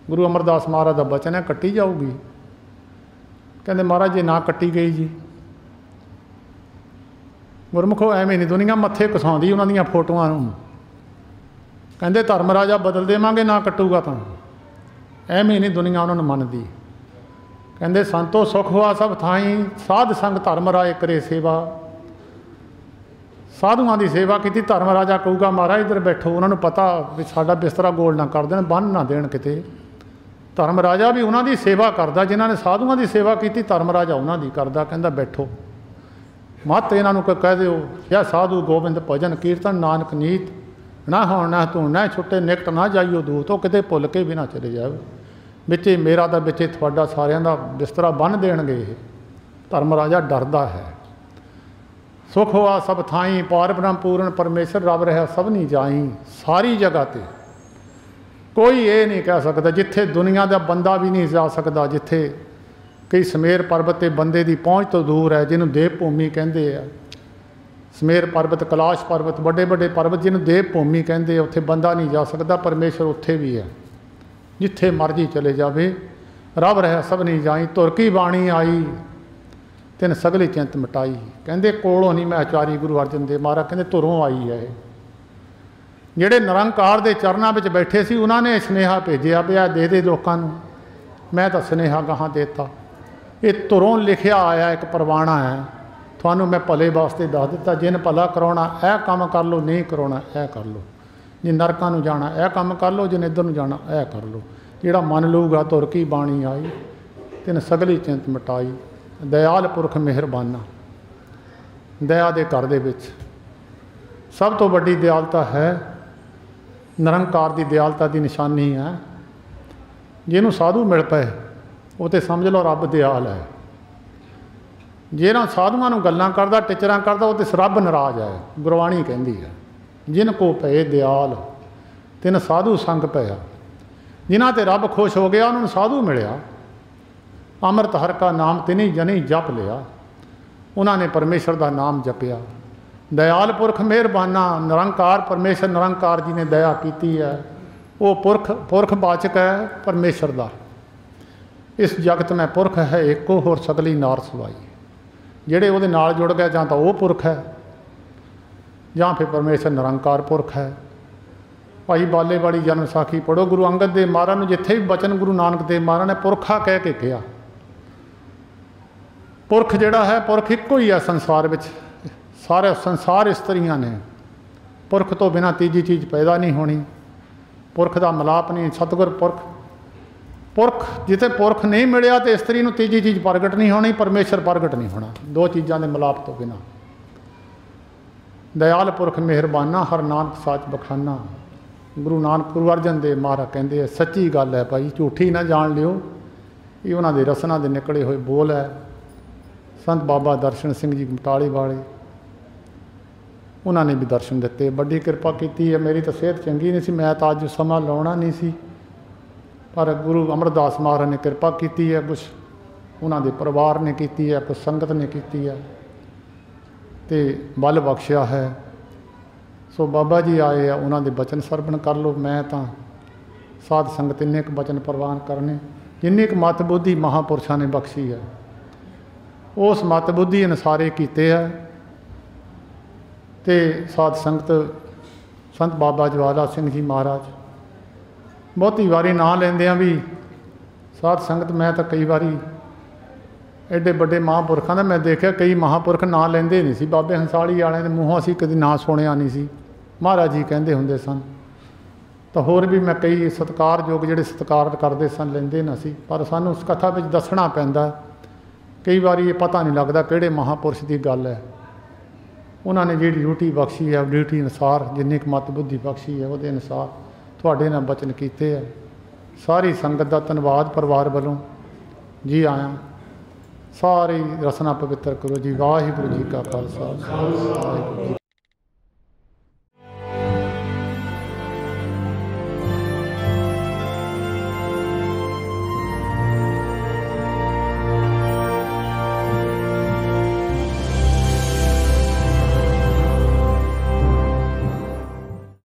गुरु अमरदास महाराज का बचन है कट्टी जाऊगी। कहते महाराज जे ना कट्टी गई जी, गुरमुखो एवें नहीं दुनिया मत्थे घसाउंदी उन्हां दीयां फोटोआं नूं। कहते धर्म राजा बदल देवांगे ना कट्टूगा तो, एवें नहीं दुनिया उन्होंने मनदी। कहते संतो सुख हुआ सब थाई, साध संग धर्म राय करे सेवा। साधुआं की सेवा की, धर्म राजा कहूगा महाराज इधर बैठो, उन्होंने पता भी साडा बिस्तरा गोल ना कर देन, बन ना देन किते। धर्म राजा भी उन्हों की सेवा करता, जिन्होंने साधुआं की सेवा की धर्म राजा उन्हों की करता। कहता बैठो, मत इन्हों कह दो या साधु गोबिंद भजन कीर्तन नानक नीत, ना होण ना तू ना छुट्टे निकट ना जाइयो दूत, तो किते भुल के भी ना चले जाओ। बिचे मेरा तो बिचे थोड़ा सारियां दा बिस्तरा बन देणगे। धर्म राजा डरदा है। सुख हुआ सब थाई, पार ब्रह्म पूर्ण परमेश्वर रब रहा सब नहीं जाई। सारी जगह ते कोई ये नहीं कह सकता, जिथे दुनिया का बंदा भी नहीं जा सकता, जिथे कई समेर पर्वत के बंदे की पहुँच तो दूर है, जिन्होंने देव भूमि कहते हैं। समेर पर्वत, कैलाश पर्वत, बड़े बड़े पर्वत जिन्होंने देव भूमि कहते हैं, उत्थे बंदा नहीं जा सकता, परमेश्वर उत्थे भी है। जिथे मर्जी चले जावे, रब रहा सब नहीं जाई। तुर की बाणी आई तिन सगली चिंत मिटाई। कहते कोलों नहीं मैं आचारी गुरु अर्जन देव महाराज कहते तुरों आई है। ਜਿਹੜੇ ਨਿਰੰਕਾਰ ਦੇ ਚਰਨਾਂ ਵਿੱਚ बैठे सी, उन्होंने सुनेहा भेजा भी आ दे दे लोगों को। मैं तो सुनेहा गਾਹਾਂ देता। ये तुरों लिखिया आया एक परवाना है, थानू मैं भले वास्ते दस दिता। जिन भला कराना यह काम कर लो, नहीं कराना यह कर लो। जे नरकां नूं जाना यह काम कर लो, जिन इधर नूं जाना यह कर लो। जिहड़ा मन लूगा तुर की बाणी आई, तिन सगली चिंत मिटाई। दयाल पुरख मेहरबाना। दया दे घर दे विच सब तो वड्डी दयालता है, निरंकार की दयालता की निशानी है। जिन्हों साधु मिल पाए वो तो समझ लो रब दयाल है। जिन्हों साधुआं नूं गल्लां करदा टिचरां करदा वो तो रब नाराज है। गुरबाणी कहती है जिन को पे दयाल तिन साधु संग पाया। जिन्हां ते रब खुश हो गया उन्होंने साधु मिलिया। अमृत हर का नाम तिनी जनी जप लिया। उन्होंने परमेश्वर का नाम जपिया। दयाल पुरख मेहरबाना। निरंकार परमेश्वर निरंकार जी ने दया की है। वो पुरख पुरखवाचक है परमेश्वर का। इस जगत में पुरख है एको होर सगली नार सवाई। जेड़े वो नाल जुड़ गए जां तो वो पुरख है जां फिर परमेश्वर निरंकार पुरख है। भाई बाले वाली जन्म साखी पढ़ो। गुरु अंगद देव महाराज ने जिथे भी बचन गुरु नानक देव महाराज ने पुरखा कह के कहा। पुरख जिहड़ा है पुरख एको ही है संसार में। सारे संसार इस्त्रियां ने। पुरख तो बिना तीजी चीज़ पैदा नहीं होनी। पुरख का मिलाप नहीं। सतगुर पुरख पुरख जिथे पुरख नहीं मिलया तो इस्त्री नूं तीजी चीज़ प्रगट नहीं होनी। परमेश्वर प्रगट नहीं होना। दो चीज़ों के मिलाप तो बिना। दयाल पुरख मेहरबाना हर नानक साच बखाना। गुरु नानक गुरु अर्जन देव महाराज कहते हैं सच्ची गल है भाई, झूठी ना जान लियो। ये उन्होंने रसना के निकले हुए बोल है। संत बाबा दर्शन सिंह जी बटाली वाले उन्होंने भी दर्शन दिते। बड़ी कृपा की है। मेरी तो सेहत चंगी नहीं सी, मैं तो अज समा लाना नहीं सी, पर गुरु अमरदास महाराज ने कृपा की है, कुछ उन्होंने परिवार ने की है, कुछ संगत ने की है, तो बल बख्शिया है। सो बाबा जी आए आ, उन्होंने बचन सरवण कर लो। मैं तो साध संगत इन्ने क बचन प्रवान करने जिन्नी क मत बुद्धि महापुरुषों ने बख्शी है, उस मत बुद्धि अनुसारे कीते है। तो साध संगत संत बाबा ज्वाला सिंह जी महाराज बहुती वारी ना लेंदे भी साध संगत, मैं तो कई बारी एडे बड़े महापुरखों का मैं देखा, कई महापुरख ना लेंदे नहीं सी। बाबे हंसाली वाले के मूँहों असीं कदी ना सुनिया नहीं सी, महाराज जी कहते होंदे सन। तो होर भी मैं कई सत्कारयोग जिहड़े सत्कार करते सन लेंदे ना सी, पर सानूं उस कथा विच दसना पैंदा। कई बारी ये पता नहीं लगता किहड़े महापुरुष की गल है। उन्होंने जी ड्यूटी बख्शी है, ड्यूटी अनुसार जिन्नी क मत बुद्धि बख्शी है, वो अनुसार तुहाडे नाल बचन कीते है। सारी संगत का धन्नवाद परिवार वालों जी आया। सारी रसना पवित्र करो जी। वाहिगुरू जी का खालसा।